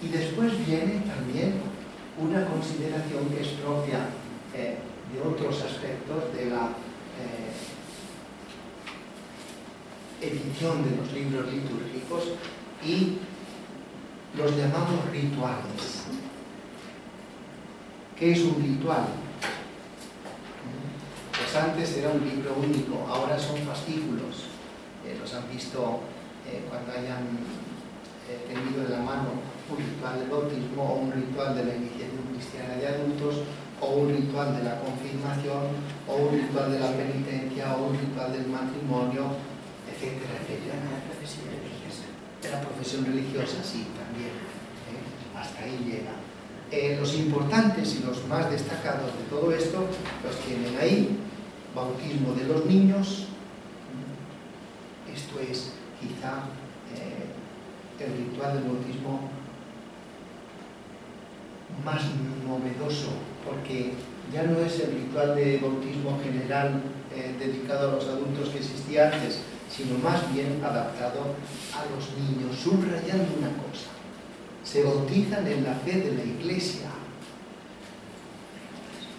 Y después viene también una consideración que es propia de otros aspectos de la edición de los libros litúrgicos y los llamados rituales. ¿Qué es un ritual? Pues antes era un libro único, ahora son fascículos. Los han visto cuando hayan tenido en la mano un ritual del bautismo o un ritual de la iniciación cristiana de adultos o un ritual de la confirmación o un ritual de la penitencia o un ritual del matrimonio, etcétera, etcétera. De la profesión religiosa, sí, también. Hasta ahí llega. Los importantes y los más destacados de todo esto los tienen ahí: bautismo de los niños. Esto es quizá el ritual del bautismo más novedoso, porque ya no es el ritual de bautismo general dedicado a los adultos que existía antes, sino más bien adaptado a los niños, subrayando una cosa: se bautizan en la fe de la Iglesia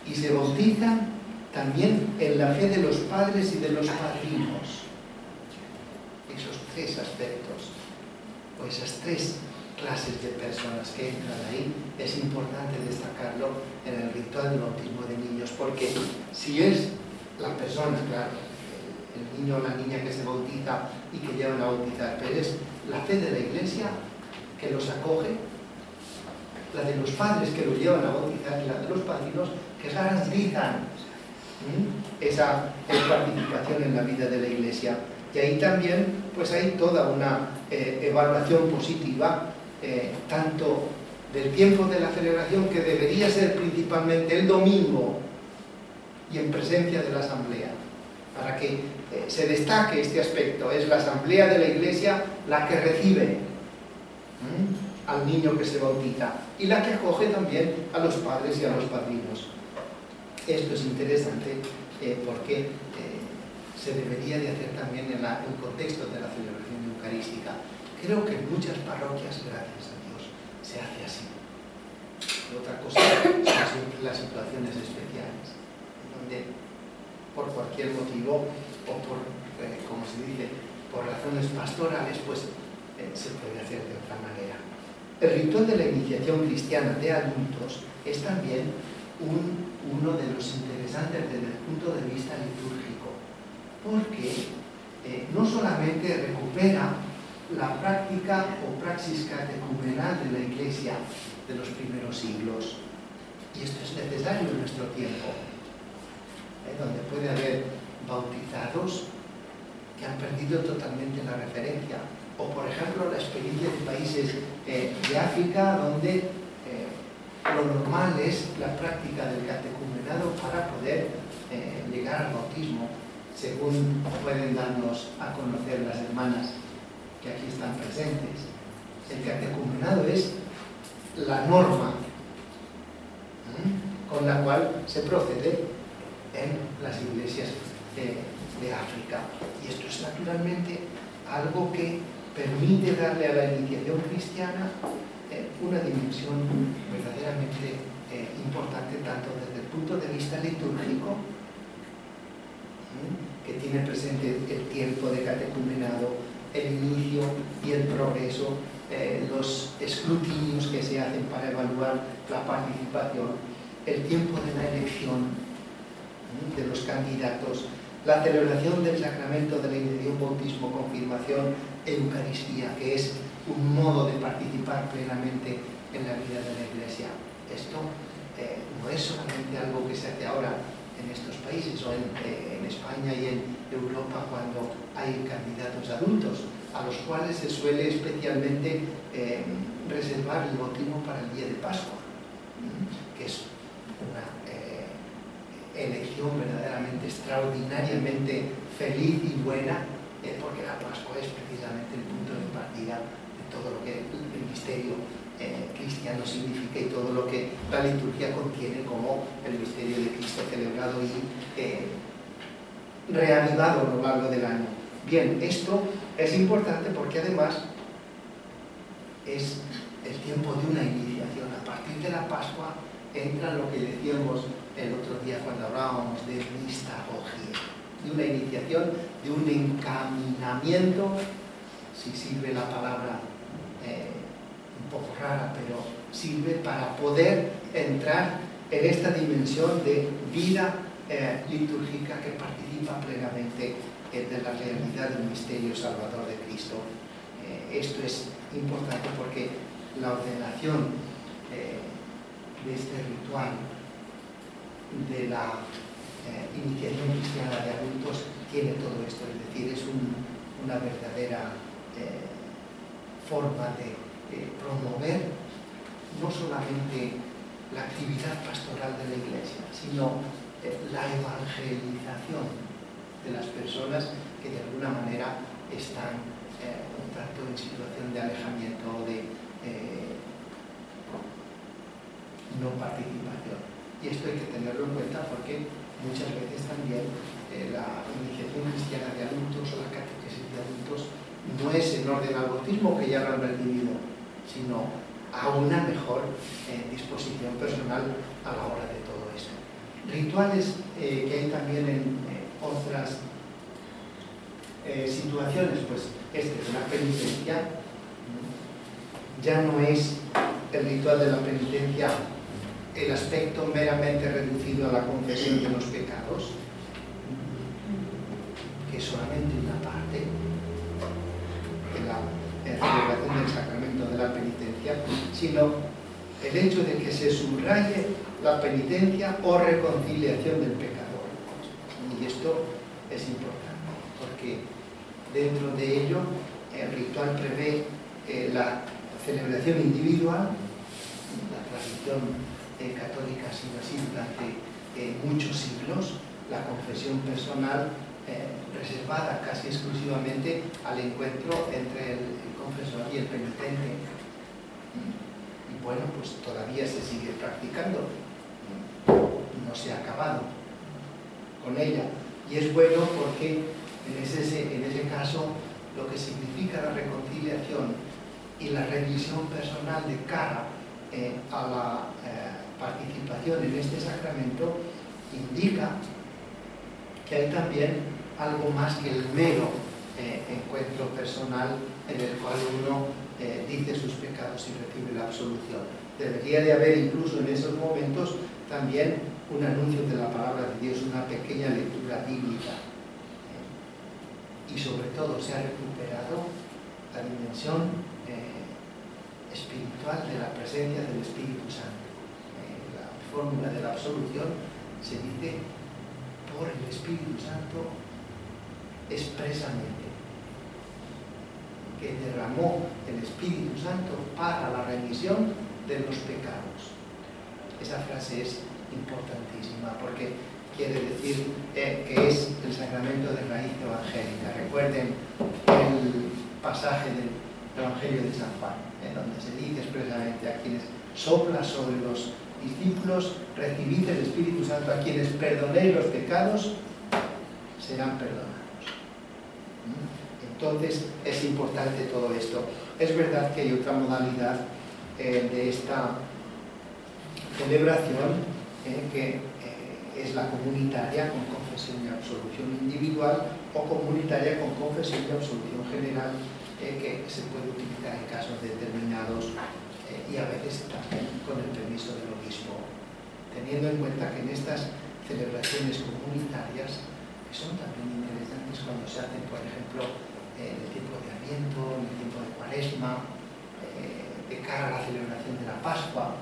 y se bautizan también en la fe de los padres y de los padrinos. Esos tres aspectos, o esas tres clases de personas que entran ahí, es importante destacarlo en el ritual del bautismo de niños, porque si es la persona, claro, el niño o la niña que se bautiza y que llevan a bautizar, pero es la fe de la Iglesia que los acoge, la de los padres que los llevan a bautizar y la de los padrinos que garantizan esa participación en la vida de la Iglesia. Y ahí también pues hay toda una evaluación positiva, tanto del tiempo de la celebración, que debería ser principalmente el domingo y en presencia de la asamblea, para que se destaque este aspecto. Es la asamblea de la Iglesia la que recibe al niño que se bautiza y la que acoge también a los padres y a los padrinos. Esto es interesante porque se debería de hacer también en el contexto de la celebración eucarística. Creo que en muchas parroquias, gracias a Dios, se hace así. Otra cosa son siempre las situaciones especiales, donde por cualquier motivo o por, como se dice, por razones pastorales, pues se puede hacer de otra manera. El ritual de la iniciación cristiana de adultos es también uno de los interesantes desde el punto de vista litúrgico, porque no solamente recupera la práctica o praxis catecumenal de la Iglesia de los primeros siglos, y esto es necesario en nuestro tiempo, donde puede haber bautizados que han perdido totalmente la referencia, o por ejemplo la experiencia de países de África, donde lo normal es la práctica del catecumenado para poder llegar al bautismo, según pueden darnos a conocer las hermanas que aquí están presentes. El catecumenado es la norma con la cual se procede en las iglesias de África. Y esto es naturalmente algo que permite darle a la iniciación cristiana una dimensión verdaderamente importante, tanto desde el punto de vista litúrgico, que tiene presente el tiempo de catecumenado, el inicio y el progreso, los escrutinios que se hacen para evaluar la participación, el tiempo de la elección de los candidatos, la celebración del sacramento de la iniciación, bautismo, confirmación, Eucaristía, que es un modo de participar plenamente en la vida de la Iglesia. Esto no es solamente algo que se hace ahora en estos países o en España y en Europa, cuando hay candidatos adultos, a los cuales se suele especialmente reservar el bautismo para el día de Pascua, que es una elección verdaderamente extraordinariamente feliz y buena, porque la Pascua es precisamente el punto de partida de todo lo que el misterio cristiano significa y todo lo que la liturgia contiene como el misterio de Cristo celebrado y reanimado a lo largo del año. Bien, esto es importante porque además es el tiempo de una iniciación. A partir de la Pascua entra lo que decíamos el otro día cuando hablábamos de mistagogía, de una iniciación, de un encaminamiento, si sirve la palabra un poco rara, pero sirve para poder entrar en esta dimensión de vida litúrgica que participa plenamente de la realidad del misterio salvador de Cristo. Esto es importante porque la ordenación de este ritual de la iniciación cristiana de adultos tiene todo esto, es decir, es una verdadera forma de promover no solamente la actividad pastoral de la Iglesia, sino la evangelización de las personas que de alguna manera están un tanto en situación de alejamiento o de no participación. Y esto hay que tenerlo en cuenta porque muchas veces también la iniciación cristiana de adultos o la catequesis de adultos no es en orden al bautismo, que ya lo han recibido, sino a una mejor disposición personal a la hora de todo esto. Rituales que hay también en otras situaciones, pues este de la penitencia ya no es el ritual de la penitencia el aspecto meramente reducido a la confesión de los pecados, que es solamente una parte de la celebración del sacramento de la penitencia, sino el hecho de que se subraye la penitencia o reconciliación del pecador. esto es importante, porque dentro de ello el ritual prevé la celebración individual. La tradición católica ha sido así durante muchos siglos, la confesión personal reservada casi exclusivamente al encuentro entre el confesor y el penitente. Y bueno, pues todavía se sigue practicando, no se ha acabado con ella. Y es bueno porque en ese caso lo que significa la reconciliación y la remisión personal de cara a la participación en este sacramento indica que hay también algo más que el mero encuentro personal en el cual uno dice sus pecados y recibe la absolución. Debería de haber incluso en esos momentos también un anuncio de la palabra de Dios, una pequeña lectura bíblica. Y sobre todo se ha recuperado la dimensión espiritual de la presencia del Espíritu Santo. La fórmula de la absolución se dice por el Espíritu Santo expresamente, que derramó el Espíritu Santo para la remisión de los pecados. Esa frase es importantísima porque quiere decir que es el sacramento de raíz evangélica. Recuerden el pasaje del Evangelio de San Juan, donde se dice expresamente: a quienes sopla sobre los discípulos, recibid el Espíritu Santo, a quienes perdonéis los pecados, serán perdonados. Entonces es importante todo esto. Es verdad que hay otra modalidad de esta celebración que es la comunitaria con confesión y absolución individual, o comunitaria con confesión y absolución general, que se puede utilizar en casos determinados y a veces también con el permiso del obispo, teniendo en cuenta que en estas celebraciones comunitarias, que son también interesantes cuando se hacen, por ejemplo, en el tiempo de Adviento, en el tiempo de Cuaresma, de cara a la celebración de la Pascua,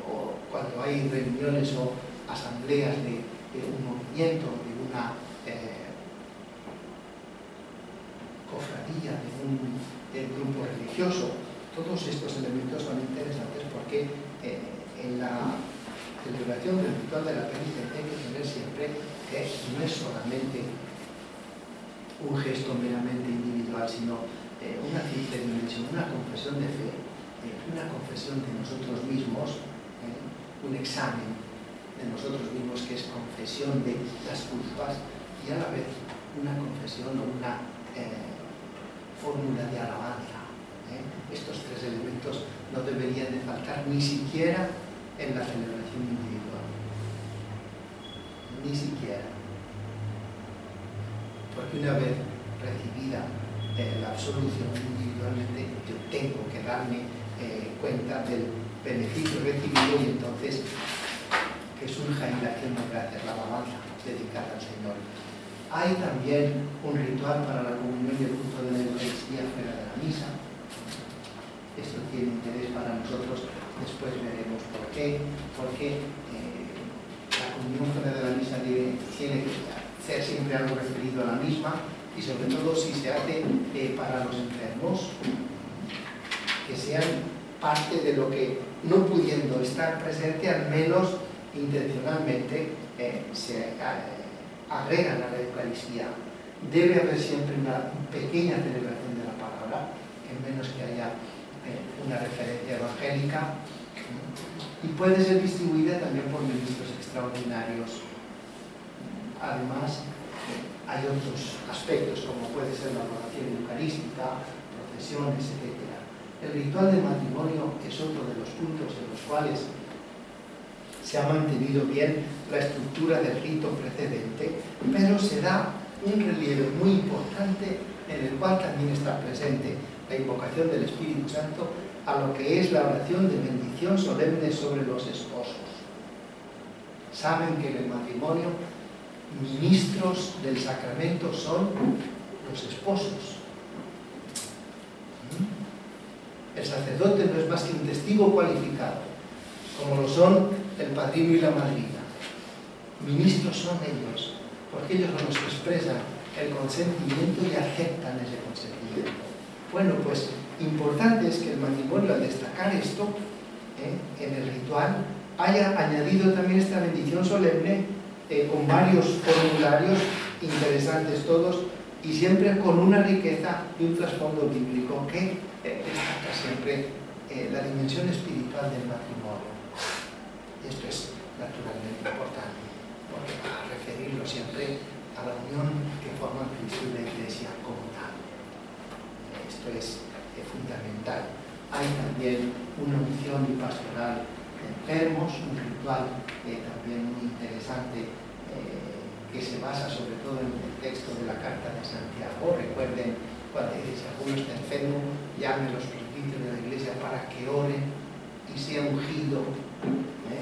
o cuando hay reuniones o asambleas de un movimiento, de una cofradía, de un grupo religioso. Todos estos elementos son interesantes porque en la celebración del ritual de la penitencia hay que tener siempre que no es solamente un gesto meramente individual, sino una cierta dimensión, una confesión de fe, una confesión de nosotros mismos, un examen de nosotros mismos que es confesión de las culpas, y a la vez una confesión o una fórmula de alabanza. Estos tres elementos no deberían de faltar ni siquiera en la celebración individual, ni siquiera, porque una vez recibida la absolución individualmente, yo tengo que darme cuenta del beneficio recibido, y entonces que surja en la acción de gracias, la alabanza dedicada al Señor. Hay también un ritual para la comunión y el culto de la Eucaristía fuera de la misa. Esto tiene interés para nosotros, después veremos por qué, porque la comunión fuera de la misa tiene que ser siempre algo referido a la misma, y sobre todo si se hace para los enfermos, que sean parte de lo que, no pudiendo estar presente, al menos intencionalmente se agregan a la Eucaristía. Debe haber siempre una pequeña celebración de la palabra, en menos que haya una referencia evangélica, y puede ser distribuida también por ministros extraordinarios. Además, hay otros aspectos, como puede ser la adoración eucarística, procesiones, etc. El ritual de matrimonio es otro de los puntos en los cuales se ha mantenido bien la estructura del rito precedente, pero se da un relieve muy importante en el cual también está presente la invocación del Espíritu Santo a lo que es la oración de bendición solemne sobre los esposos. Saben que en el matrimonio ministros del sacramento son los esposos. El sacerdote no es más que un testigo cualificado, como lo son el padrino y la madrina. ministros son ellos, porque ellos son los que expresan el consentimiento y aceptan ese consentimiento. Bueno, pues importante es que el matrimonio, al destacar esto en el ritual, haya añadido también esta bendición solemne con varios formularios interesantes todos y siempre con una riqueza y un trasfondo bíblico que destaca siempre la dimensión espiritual del matrimonio. Esto es naturalmente importante, porque va a referirlo siempre a la unión que forman Cristo y la Iglesia como tal. Esto es fundamental. Hay también una unción y pastoral de enfermos, un ritual también muy interesante que se basa sobre todo en el texto de la Carta de Santiago. Recuerden, cuando dice, si alguno está enfermo, llame a los presbíteros de la Iglesia para que oren y sea ungido.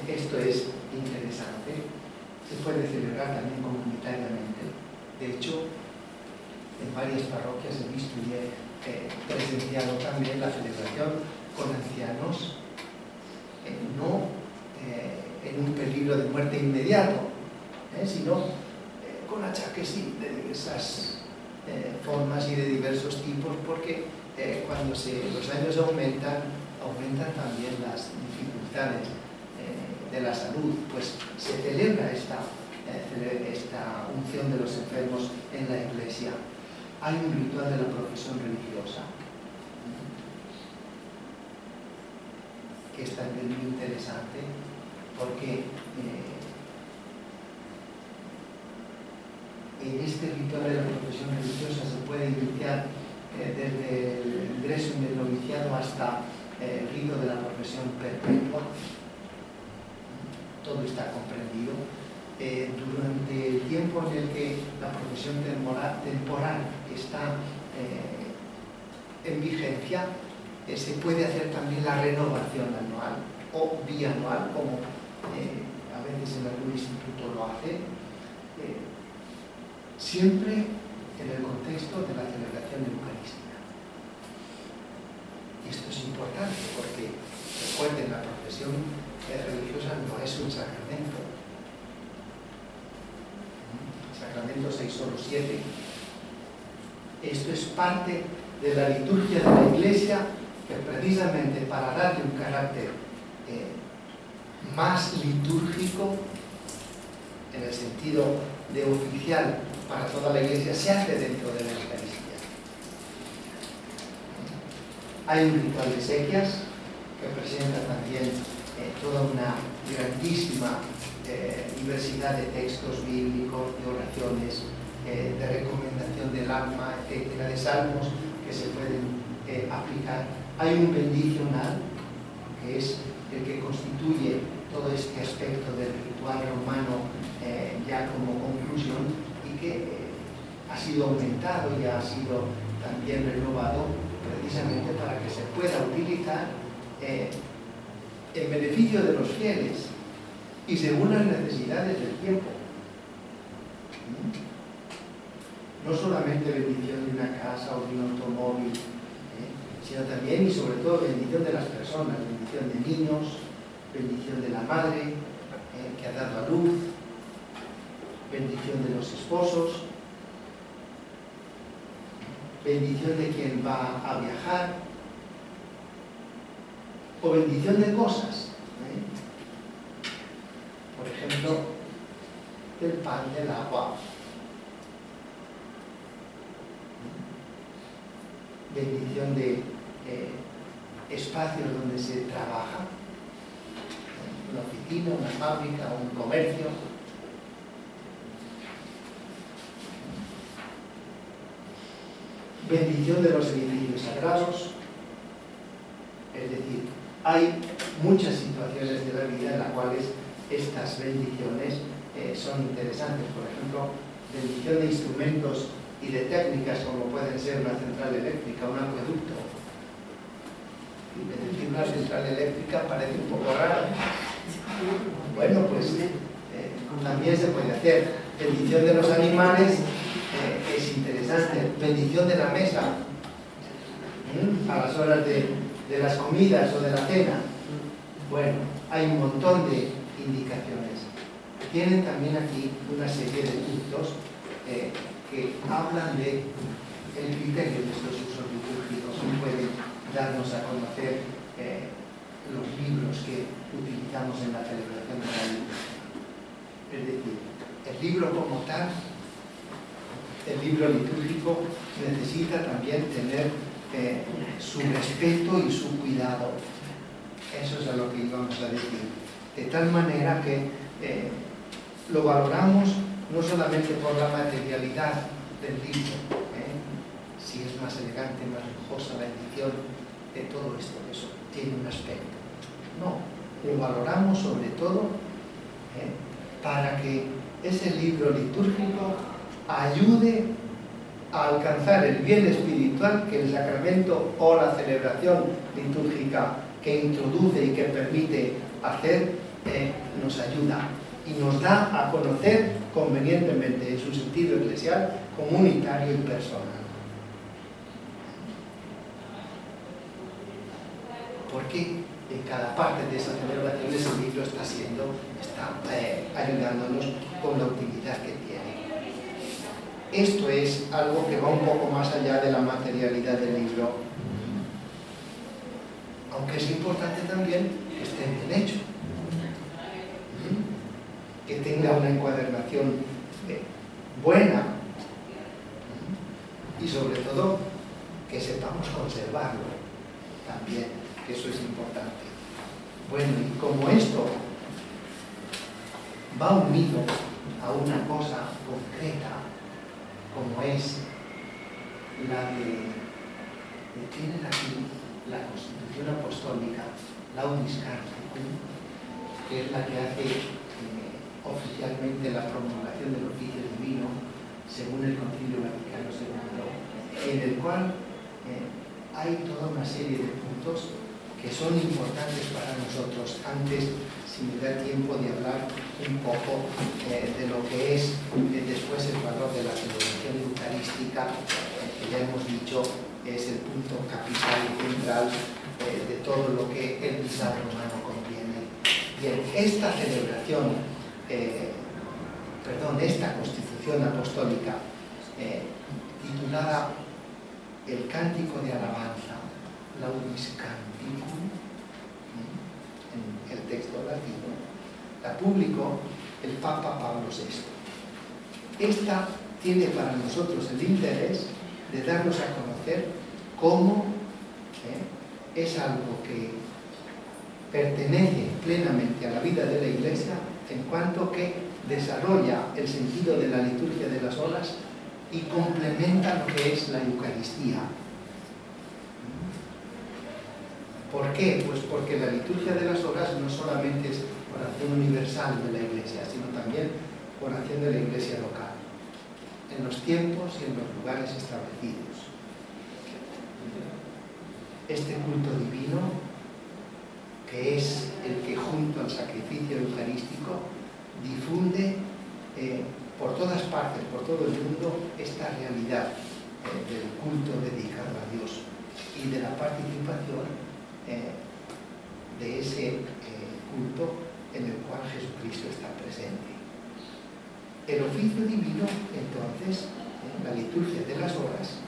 Esto es interesante. Se puede celebrar también comunitariamente. De hecho, en varias parroquias he visto y he presenciado también la celebración con ancianos, no en un peligro de muerte inmediato, sino con achaques de diversas formas y de diversos tipos, porque cuando los años aumentan también las dificultades de la salud, pues se celebra esta unción de los enfermos en la Iglesia. Hay un ritual de la profesión religiosa que es también muy interesante, porque en este ritual de la profesión religiosa se puede iniciar desde el ingreso en el noviciado hasta el rito de la profesión perpetua. Todo está comprendido. Durante el tiempo en el que la profesión temporal está en vigencia, se puede hacer también la renovación anual o bianual, como a veces en algún instituto lo hace, siempre en el contexto de la celebración eucarística. Y esto es importante porque, recuerden, la profesión religiosa no es un sacramento. Sacramentos hay solo 7. Esto es parte de la liturgia de la Iglesia, que precisamente para darle un carácter más litúrgico, en el sentido de oficial para toda la Iglesia, se hace dentro de la Eucaristía. Hay un ritual de exequias que presenta también toda una grandísima diversidad de textos bíblicos, de oraciones, de recomendación del alma, etcétera, de salmos que se pueden aplicar. Hay un bendicional, que es el que constituye todo este aspecto del ritual romano ya como conclusión, y que ha sido aumentado y ha sido también renovado precisamente para que se pueda utilizar en beneficio de los fieles y según las necesidades del tiempo. No solamente bendición de una casa o de un automóvil, sino también y sobre todo bendición de las personas, bendición de niños, bendición de la madre que ha dado a luz, bendición de los esposos, bendición de quien va a viajar, o bendición de cosas, por ejemplo, del pan, del agua, bendición de espacios donde se trabaja, una oficina, una fábrica, un comercio. Bendición de los edificios sagrados. Es decir, hay muchas situaciones de la vida en las cuales estas bendiciones son interesantes. Por ejemplo, bendición de instrumentos y de técnicas como pueden ser una central eléctrica, un acueducto. Y decir una central eléctrica parece un poco raro. Bueno, pues también se puede hacer. Bendición de los animales es interesante. Bendición de la mesa a las horas de las comidas o de la cena. Bueno, hay un montón de indicaciones. tienen también aquí una serie de puntos que hablan de el criterio de estos usos litúrgicos y pueden darnos a conocer los libros que utilizamos en la celebración de la liturgia. Es decir, el libro como tal, el libro litúrgico, necesita también tener su respeto y su cuidado. Eso es a lo que íbamos a decir. De tal manera que lo valoramos no solamente por la materialidad del libro, si es más elegante, más lujosa la edición, de todo esto, eso tiene un aspecto. No, lo valoramos sobre todo para que ese libro litúrgico ayude a alcanzar el bien espiritual que el sacramento o la celebración litúrgica que introduce y que permite hacer nos ayuda y nos da a conocer convenientemente en su sentido eclesial, comunitario y personal. Porque en cada parte de esa celebración ese libro está ayudándonos con la utilidad que tiene. Esto es algo que va un poco más allá de la materialidad del libro, aunque es importante también que esté bien hecho, que tenga una encuadernación buena y sobre todo que sepamos conservarlo también, que eso es importante. Bueno, y como esto va unido a una cosa concreta, como es la de tienen aquí la Constitución Apostólica, Laudatis Cartae, que es la que hace oficialmente la promulgación del oficio divino según el Concilio Vaticano II, en el cual hay toda una serie de puntos que son importantes para nosotros. Antes, si me da tiempo de hablar un poco de lo que es después el valor de la celebración eucarística, que ya hemos dicho es el punto capital y central de todo lo que el misal romano contiene. Bien, esta celebración, esta Constitución Apostólica, titulada el Cántico de Alabanza, Laudatis Canticum, en el texto latino, la publicó el Papa Pablo VI. Esta tiene para nosotros el interés de darnos a conocer cómo es algo que pertenece plenamente a la vida de la Iglesia en cuanto que desarrolla el sentido de la liturgia de las horas y complementa lo que es la Eucaristía. ¿Por qué? Pues porque la liturgia de las horas no solamente es oración universal de la Iglesia, sino también oración de la Iglesia local, en los tiempos y en los lugares establecidos. Este culto divino, que es el que junto al sacrificio eucarístico difunde por todas partes, por todo el mundo, esta realidad del culto dedicado a Dios y de la participación de ese culto en el cual Jesucristo está presente. El oficio divino, entonces, la liturgia de las horas,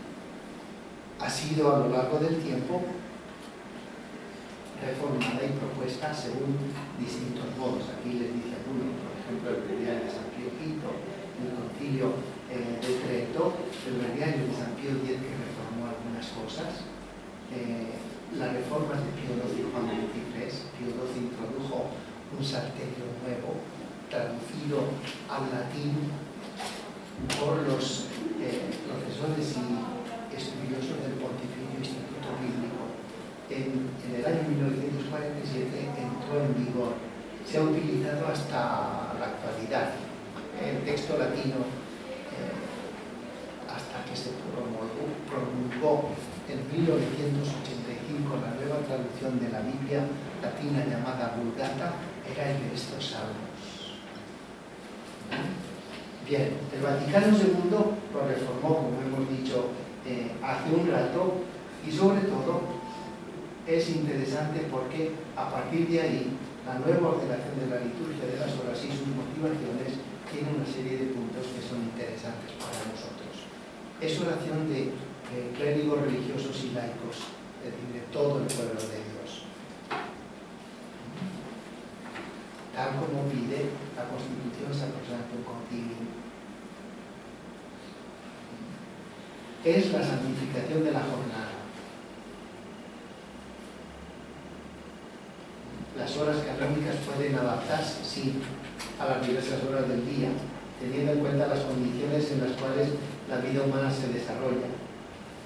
ha sido a lo largo del tiempo reformada y propuesta según distintos modos. Aquí les dice algunos, por ejemplo, el breviario de San Pío V, el Concilio de Trento, el breviario de San Pío X que reformó algunas cosas, las reformas de Pío XII y Juan XXIII. Pío XII introdujo un salterio nuevo, traducido al latín por los profesores y estudiosos del Pontificio Instituto Bíblico. En el año 1947 entró en vigor. Se ha utilizado hasta la actualidad el texto latino hasta que se promulgó en 1985 la nueva traducción de la Biblia latina llamada Vulgata, era el de estos salmos. Bien, el Vaticano II lo reformó, como hemos dicho, hace un rato, y sobre todo es interesante porque a partir de ahí La nueva ordenación de la liturgia de las horas y sus motivaciones tiene una serie de puntos que son interesantes para nosotros. Es oración de clérigos religiosos y laicos, es decir, de todo el pueblo de Dios, tal como pide la Constitución Sacrosanctum Concilium. Es la santificación de la jornada. Las horas canónicas pueden adaptarse, sí, a las diversas horas del día, teniendo en cuenta las condiciones en las cuales la vida humana se desarrolla,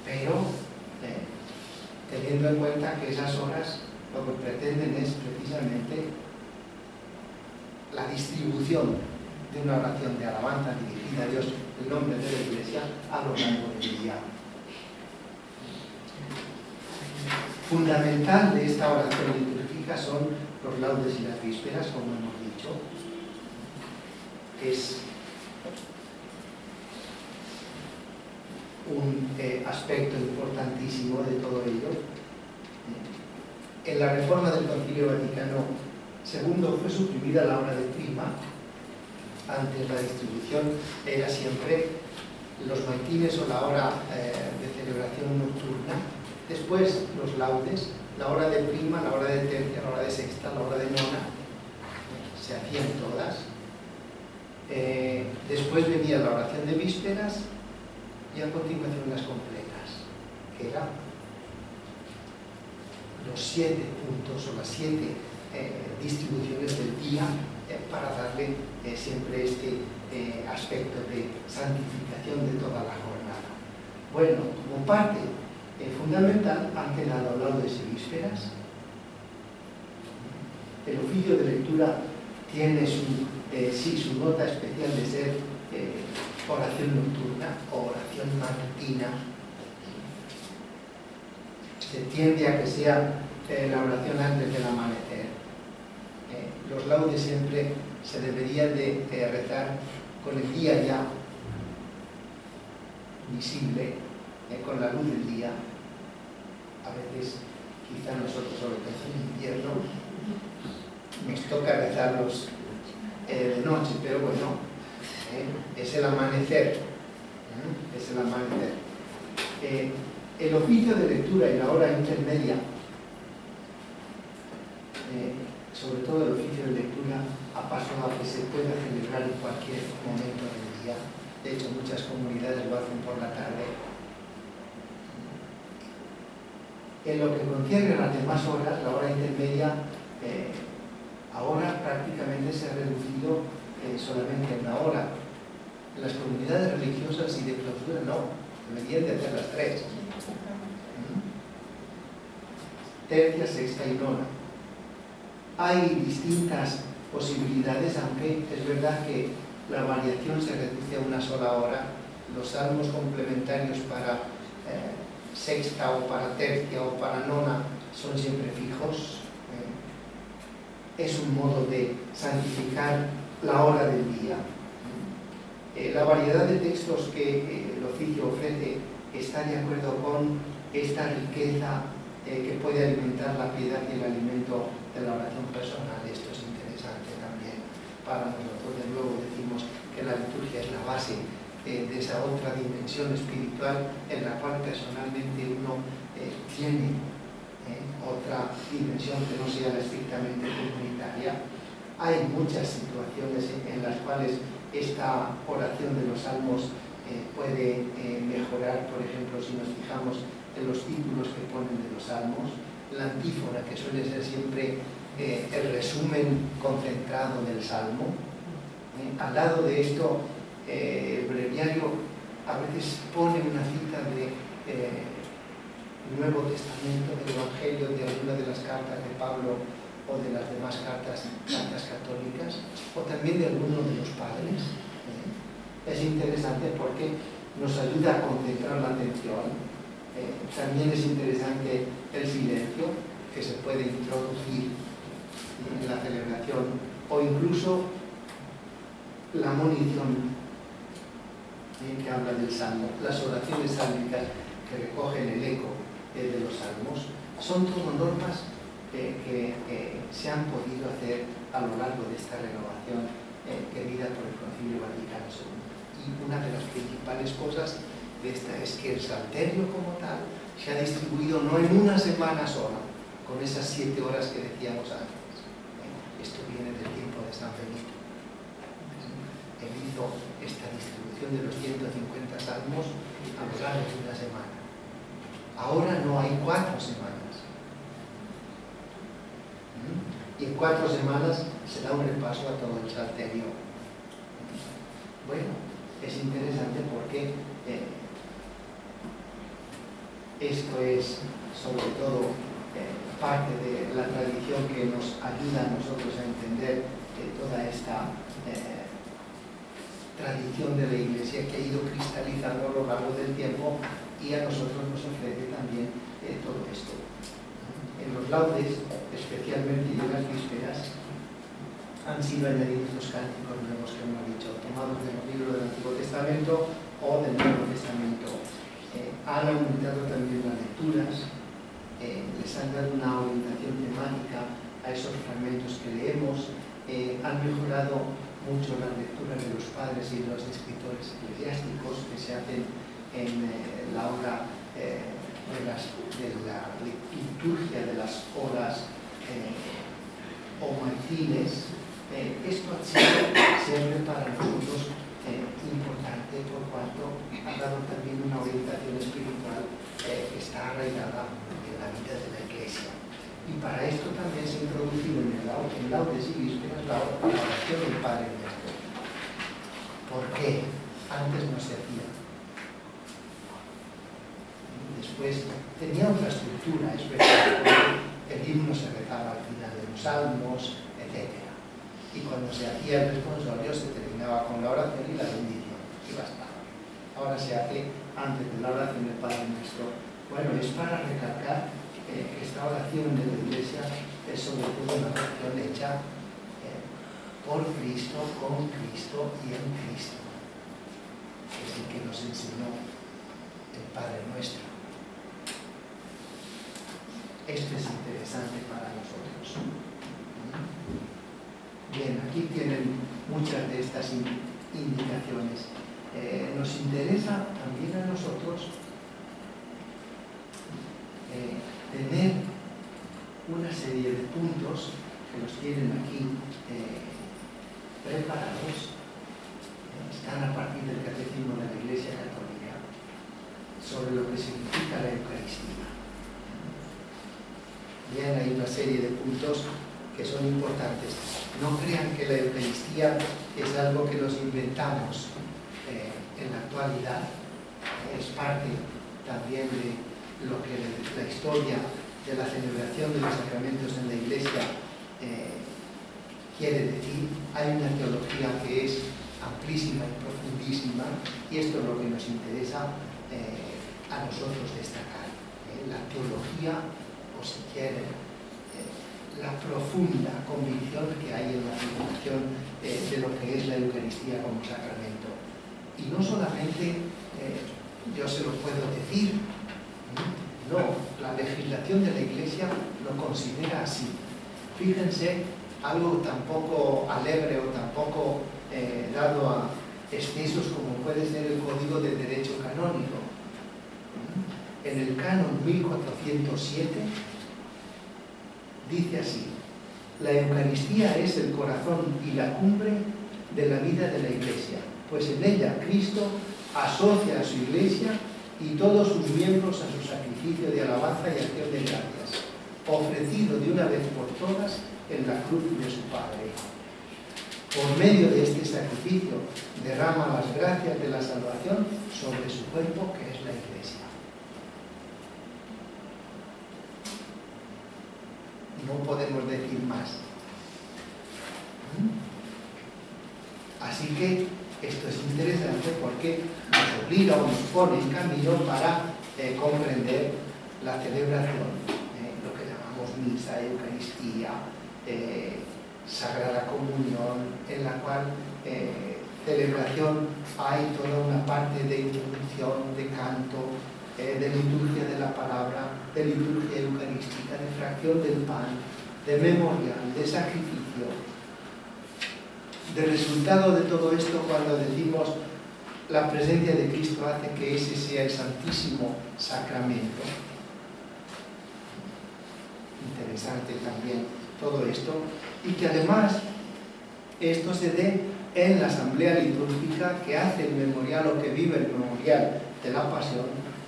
pero teniendo en cuenta que esas horas lo que pretenden es precisamente la distribución de una oración de alabanza dirigida a Dios en nombre de la Iglesia a lo largo del día. Fundamental de esta oración litúrgica son los laudes y las vísperas, como hemos dicho. Es un aspecto importantísimo de todo ello. En la reforma del Concilio Vaticano II fue suprimida la hora de prima. Antes la distribución era siempre los matines o la hora de celebración nocturna. Después los laudes, la hora de prima, la hora de tercia, la hora de sexta, la hora de nona, se hacían todas. Después venía la oración de vísperas y a continuación las completas, que eran los 7 puntos o las 7 distribuciones del día para darle siempre este aspecto de santificación de toda la jornada. Bueno, como parte fundamental han quedado laudes y vísperas. El oficio de lectura tiene su nota especial de ser oración nocturna o oración matutina. Se tiende a que sea la oración antes del amanecer. Los laudes siempre se deberían de rezar con el día ya visible, con la luz del día. A veces, quizá nosotros, sobre todo en invierno, nos toca rezarlos de noche, pero bueno, es el amanecer. Es el amanecer. El oficio de lectura y la hora intermedia, sobre todo el oficio de lectura, ha pasado a que se pueda celebrar en cualquier momento del día. De hecho, muchas comunidades lo hacen por la tarde. En lo que concierne a las demás horas, la hora intermedia ahora prácticamente se ha reducido solamente a 1 hora. En las comunidades religiosas y de clausura no, deberían de hacer las 3. Tercia, sexta y nona. Hay distintas posibilidades, aunque es verdad que la variación se reduce a 1 sola hora. Los salmos complementarios para sexta o para tercia o para nona son siempre fijos. Es un modo de santificar la hora del día. La variedad de textos que el oficio ofrece está de acuerdo con esta riqueza que puede alimentar la piedad y el alimento de la oración personal. Esto es interesante también para nosotros. De nuevo decimos que la liturgia es la base de esa otra dimensión espiritual en la cual personalmente uno tiene otra dimensión que no sea la estrictamente comunitaria. Hay muchas situaciones en las cuales esta oración de los salmos puede mejorar. Por ejemplo, si nos fijamos en los títulos que ponen de los salmos, la antífona, que suele ser siempre el resumen concentrado del salmo. Al lado de esto, el breviario a veces pone una cita de Nuevo Testamento, del Evangelio, de alguna de las cartas de Pablo o de las demás cartas católicas, o también de alguno de los padres. Es interesante porque nos ayuda a concentrar la atención. También es interesante el silencio que se puede introducir en la celebración, o incluso la monición que habla del salmo. Las oraciones sálmicas que recogen el eco de los salmos son todo normas que se han podido hacer a lo largo de esta renovación querida por el Concilio Vaticano II. Y una de las principales cosas de esta es que el Salterio como tal se ha distribuido no en una semana sola, con esas 7 horas que decíamos antes. Esto viene del tiempo de San Benito. Él hizo esta distribución de los 150 salmos a lo largo de una semana. Ahora no hay 4 semanas. Y en 4 semanas se da un repaso a todo el Salterio. Bueno, es interesante porque esto es sobre todo parte de la tradición que nos ayuda a nosotros a entender toda esta tradición de la Iglesia que ha ido cristalizando a lo largo del tiempo, y a nosotros nos ofrece también todo esto. En los laudes, especialmente y en las vísperas, han sido añadidos los cánticos nuevos que hemos dicho, tomados de los libros del Antiguo Testamento o del Nuevo Testamento. Han aumentado también las lecturas, les han dado una orientación temática a esos fragmentos que leemos, han mejorado mucho las lecturas de los padres y de los escritores eclesiásticos que se hacen en la hora de la liturgia de las horas o matines. Esto ha sido siempre para nosotros importante, por cuanto ha dado también una orientación espiritual que está arraigada en la vida de la Iglesia. Y para esto también se ha introducido en laudes y vísperas la oración del Padre Nuestro. ¿Por qué? Antes no se hacía. Después tenía otra estructura, es verdad, porque el himno se rezaba al final de los salmos, etc. Y cuando se hacía el responsorio se terminaba con la oración y la bendición, y bastaba. Ahora se hace antes de la oración del Padre Nuestro. Bueno, es para recalcar que esta oración de la Iglesia es sobre todo una oración hecha por Cristo, con Cristo y en Cristo. Es el que nos enseñó el Padre Nuestro. Esto es interesante para nosotros. Bien, aquí tienen muchas de estas indicaciones. Nos interesa también a nosotros tener una serie de puntos que los tienen aquí preparados. Están a partir del Catecismo de la Iglesia Católica sobre lo que significa la Eucaristía. Bien, hay una serie de puntos que son importantes. No crean que la Eucaristía es algo que nos inventamos en la actualidad. Es parte también de lo que la historia de la celebración de los sacramentos en la Iglesia quiere decir. Hay una teología que es amplísima y profundísima, y esto es lo que nos interesa a nosotros destacar. La teología, o si quieren, la profunda convicción que hay en la celebración de lo que es la Eucaristía como sacramento. Y no solamente yo se lo puedo decir, no, la legislación de la Iglesia lo considera así. Fíjense, algo tan poco alegre o tan poco dado a excesos como puede ser el Código de Derecho Canónico. En el canon 1407 dice así: la Eucaristía es el corazón y la cumbre de la vida de la Iglesia, pues en ella Cristo asocia a su Iglesia y todos sus miembros a su sacrificio de alabanza y acción de gracias, ofrecido de una vez por todas en la cruz de su Padre. Por medio de este sacrificio derrama las gracias de la salvación sobre su cuerpo, que es la Iglesia. No podemos decir más. Así que esto es interesante porque nos obliga o nos pone en camino para comprender la celebración, lo que llamamos misa, Eucaristía, Sagrada Comunión, en la cual celebración hay toda una parte de introducción, de canto, de liturgia de la palabra, de liturgia eucarística, de fracción del pan, de memorial, de sacrificio. De resultado de todo esto, cuando decimos la presencia de Cristo hace que ese sea el Santísimo Sacramento. Interesante también todo esto, y que además esto se dé en la asamblea litúrgica que hace el memorial o que vive el memorial de la pasión,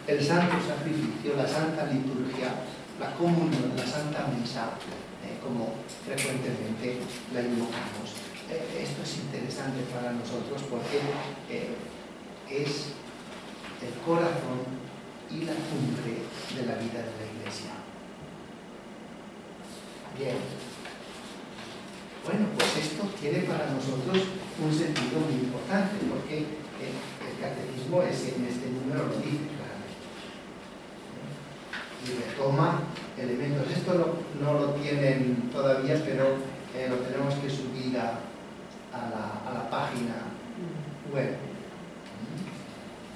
el santo sacrificio, la santa liturgia, la comunión, la santa misa, como frecuentemente la invocamos. Esto es interesante para nosotros porque es el corazón y la cumbre de la vida de la Iglesia. Bien. Bueno, pues esto tiene para nosotros un sentido muy importante, porque el catecismo en este número lo dice claramente. Y retoma elementos. Esto no lo tienen todavía, pero lo tenemos que subir a la página web.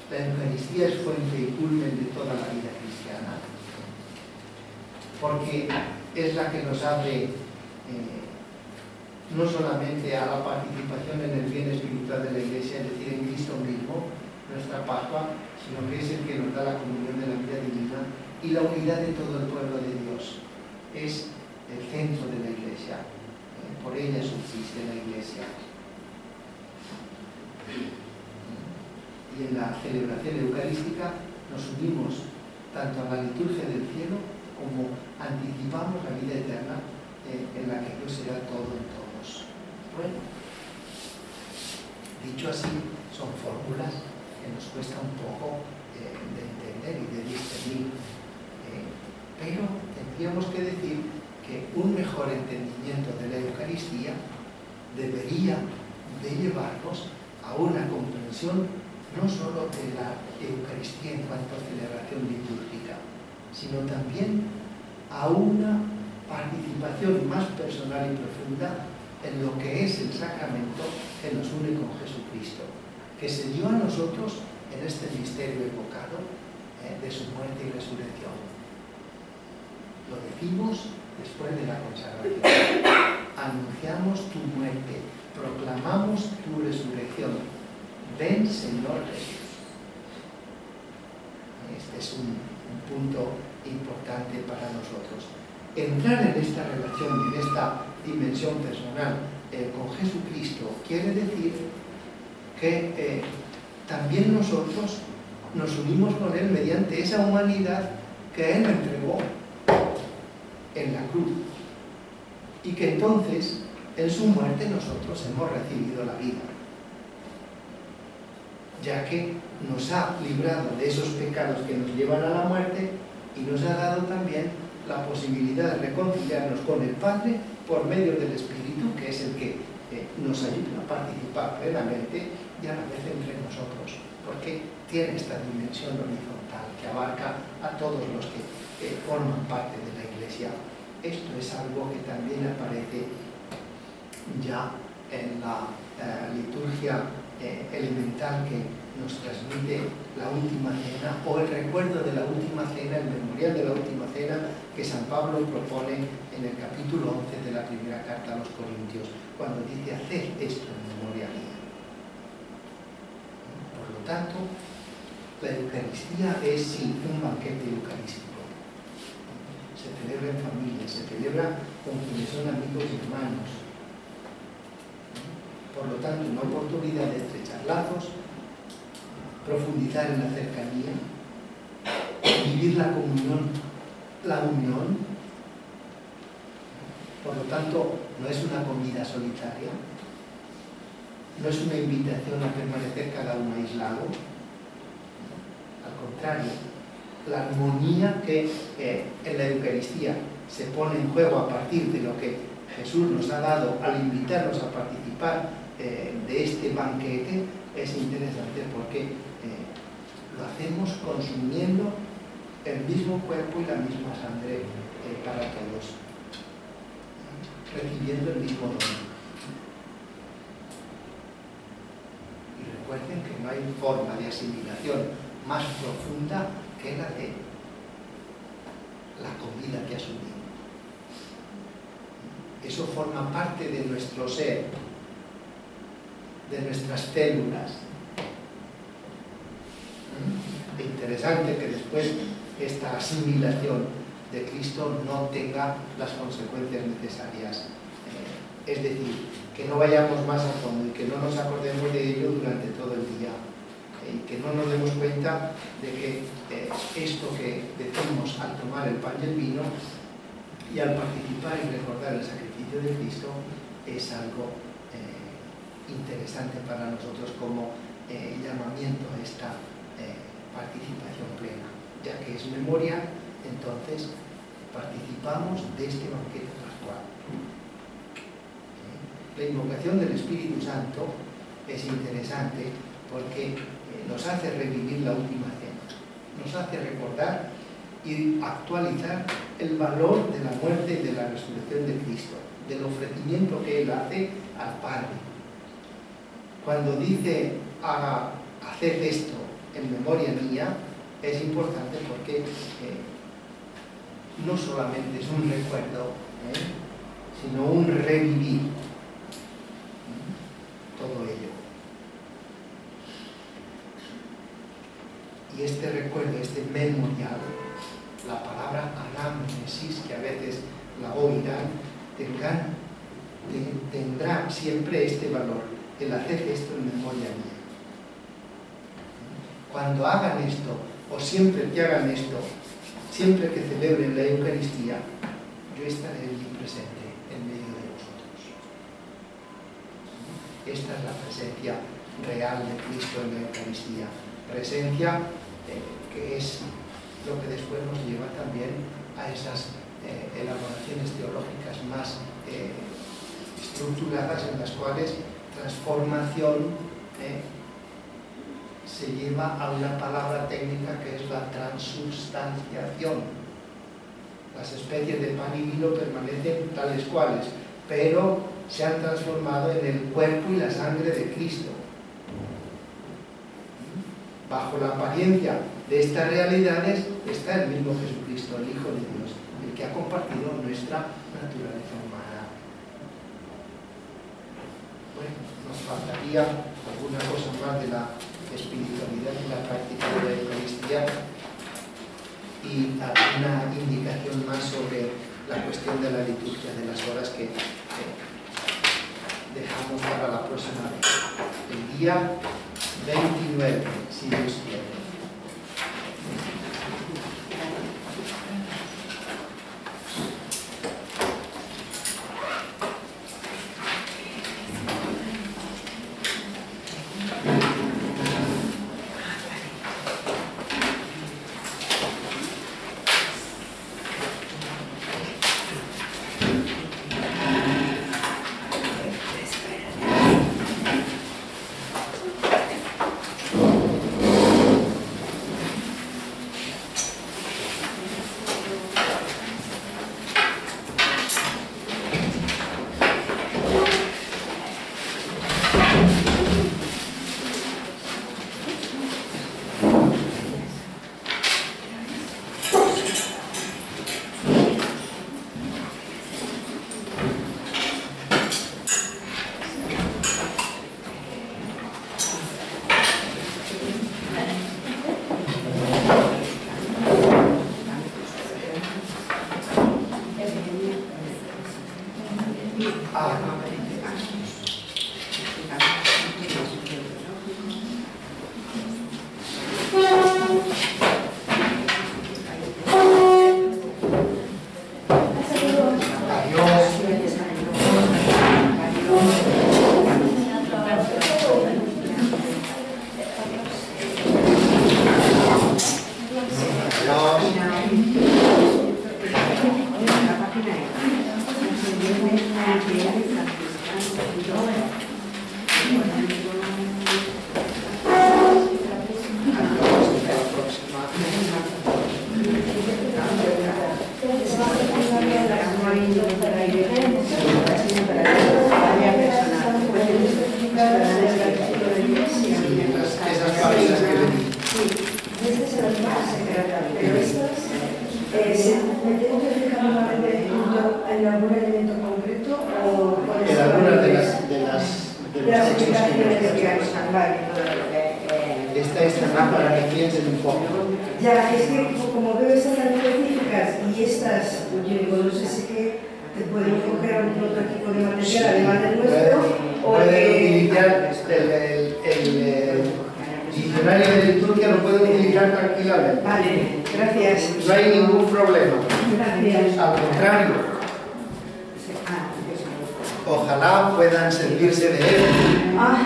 La Eucaristía es fuente y culmen de toda la vida cristiana, porque es la que nos abre no solamente a la participación en el bien espiritual de la Iglesia, es decir, en Cristo mismo, nuestra Pascua, sino que es el que nos da la comunión de la vida divina y la unidad de todo el pueblo de Dios. Es el centro de la Iglesia, por ella subsiste la Iglesia. Y en la celebración eucarística nos unimos tanto a la liturgia del cielo como anticipamos la vida eterna en la que Dios será todo en todos. Bueno, dicho así, son fórmulas que nos cuesta un poco de entender y de discernir, pero tendríamos que decir que un mejor entendimiento de la Eucaristía debería de llevarnos a una comprensión no solo de la Eucaristía en cuanto a celebración litúrgica, sino también a una participación más personal y profunda en lo que es el sacramento que nos une con Jesucristo, que se dio a nosotros en este misterio evocado de su muerte y resurrección. Lo decimos después de la consagración. Anunciamos tu muerte, proclamamos tu resurrección. Ven, Señor Jesús. Este es un punto importante para nosotros. Entrar en esta relación, en esta dimensión personal con Jesucristo, quiere decir que también nosotros nos unimos con Él mediante esa humanidad que Él entregó en la cruz, y que entonces en su muerte nosotros hemos recibido la vida, ya que nos ha librado de esos pecados que nos llevan a la muerte y nos ha dado también la posibilidad de reconciliarnos con el Padre por medio del Espíritu, que es el que nos ayuda a participar plenamente y a la vez entre nosotros, porque tiene esta dimensión horizontal que abarca a todos los que forman parte de la Iglesia. Esto es algo que también aparece ya en la liturgia elemental que nos transmite la última cena, o el recuerdo de la última cena, el memorial de la última cena que San Pablo propone en el capítulo 11 de la primera carta a los Corintios, cuando dice: haced esto en memoria mía. Por lo tanto, la Eucaristía es sí un banquete eucarístico. Se celebra en familia, se celebra con quienes son amigos y hermanos. Por lo tanto, una oportunidad de estrechar lazos, profundizar en la cercanía, vivir la comunión, la unión. Por lo tanto, no es una comida solitaria, no es una invitación a permanecer cada uno aislado. Al contrario, la armonía que en la Eucaristía se pone en juego a partir de lo que Jesús nos ha dado al invitarnos a participar de este banquete es interesante, porque lo hacemos consumiendo el mismo cuerpo y la misma sangre para todos, recibiendo el mismo don. Y recuerden que no hay forma de asimilación más profunda que es la de la comida que asumimos. Eso forma parte de nuestro ser, de nuestras células. Es interesante que después esta asimilación de Cristo no tenga las consecuencias necesarias. Es decir, que no vayamos más a fondo y que no nos acordemos de ello durante todo el día. Y que no nos demos cuenta de que esto que decimos al tomar el pan y el vino y al participar y recordar el sacrificio de Cristo es algo interesante para nosotros como llamamiento a esta participación plena. Ya que es memoria, entonces participamos de este banquete pascual. La invocación del Espíritu Santo es interesante porque nos hace revivir la última cena, nos hace recordar y actualizar el valor de la muerte y de la resurrección de Cristo, del ofrecimiento que Él hace al Padre. Cuando dice, haced esto en memoria mía, es importante porque no solamente es un recuerdo, sino un revivir todo ello. Y este recuerdo, este memorial, la palabra anamnesis, que a veces la oirán, tendrá siempre este valor, el hacer esto en memoria mía. Cuando hagan esto, o siempre que hagan esto, siempre que celebren la Eucaristía, yo estaré allí presente en medio de vosotros. Esta es la presencia real de Cristo en la Eucaristía. Presencia que es lo que después nos lleva también a esas elaboraciones teológicas más estructuradas en las cuales transformación se lleva a una palabra técnica que es la transubstanciación. Las especies de pan y vino permanecen tales cuales, pero se han transformado en el cuerpo y la sangre de Cristo. Bajo la apariencia de estas realidades está el mismo Jesucristo, el Hijo de Dios, el que ha compartido nuestra naturaleza humana. Bueno, nos faltaría alguna cosa más de la espiritualidad y la práctica de la Eucaristía y alguna indicación más sobre la cuestión de la liturgia de las horas que dejamos para la próxima vez. El día 29, si Dios quiere. Esta estará para que piensen un poco.
Ya, es que como veo estas tan específicas y estas, yo digo, no sé si que te pueden coger algún otro tipo de material, además del nuestro, o
Pueden utilizar el diccionario de liturgia, lo pueden utilizar tranquilamente.
Vale, gracias.
No hay ningún problema.
Gracias.
Al contrario, ojalá puedan servirse de él.
Ah,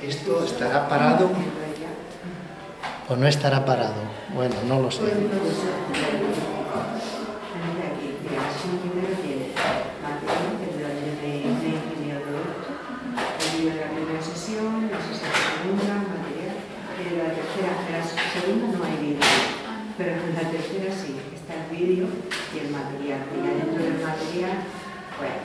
¿Esto estará parado o no estará parado? Bueno, no lo sé.
Pero en la tercera sí, está el vídeo y el material. Y ya dentro del material, pues,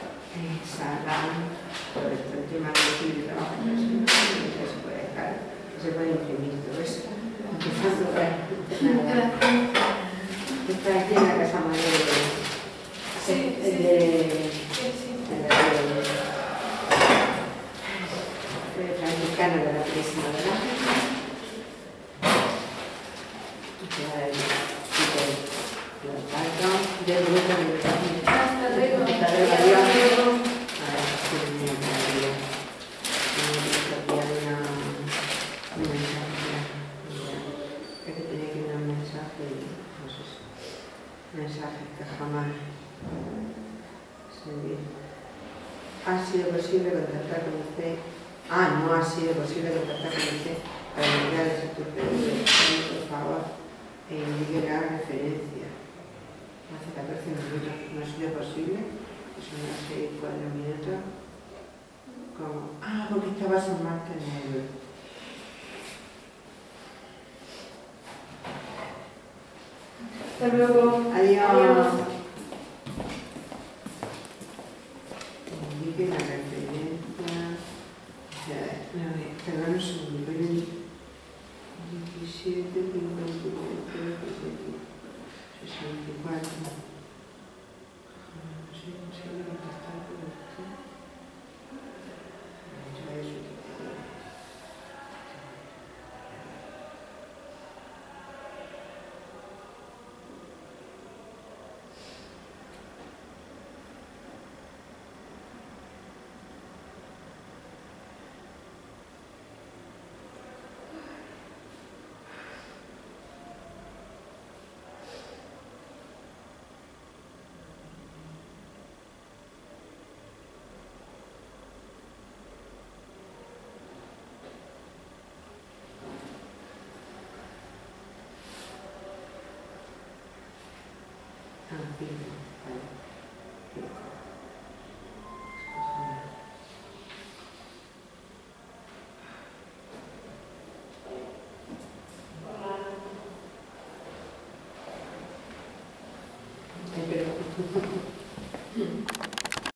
sacan todo esto, el tema del estudio de trabajo personal, que se puede dejar, que se puede imprimir todo eso. Empezando por ahí. Está aquí en la Casa Mayor franciscana de la Purísima de la mensajes que jamás se dieron. ¿Ha sido posible contactar con usted? No ha sido posible contactar con usted para enviar el sector por favor, e indique la referencia. Hace 14 minutos no ha sido posible, son las 6:04 minutos. ¿Cómo? Porque estaba San Marta en el...
hasta luego.
Adiós. Indique la referencia. Perdón un segundo. 17, 54, 64. No sé si voy a contactar con usted. Ya eso que Pero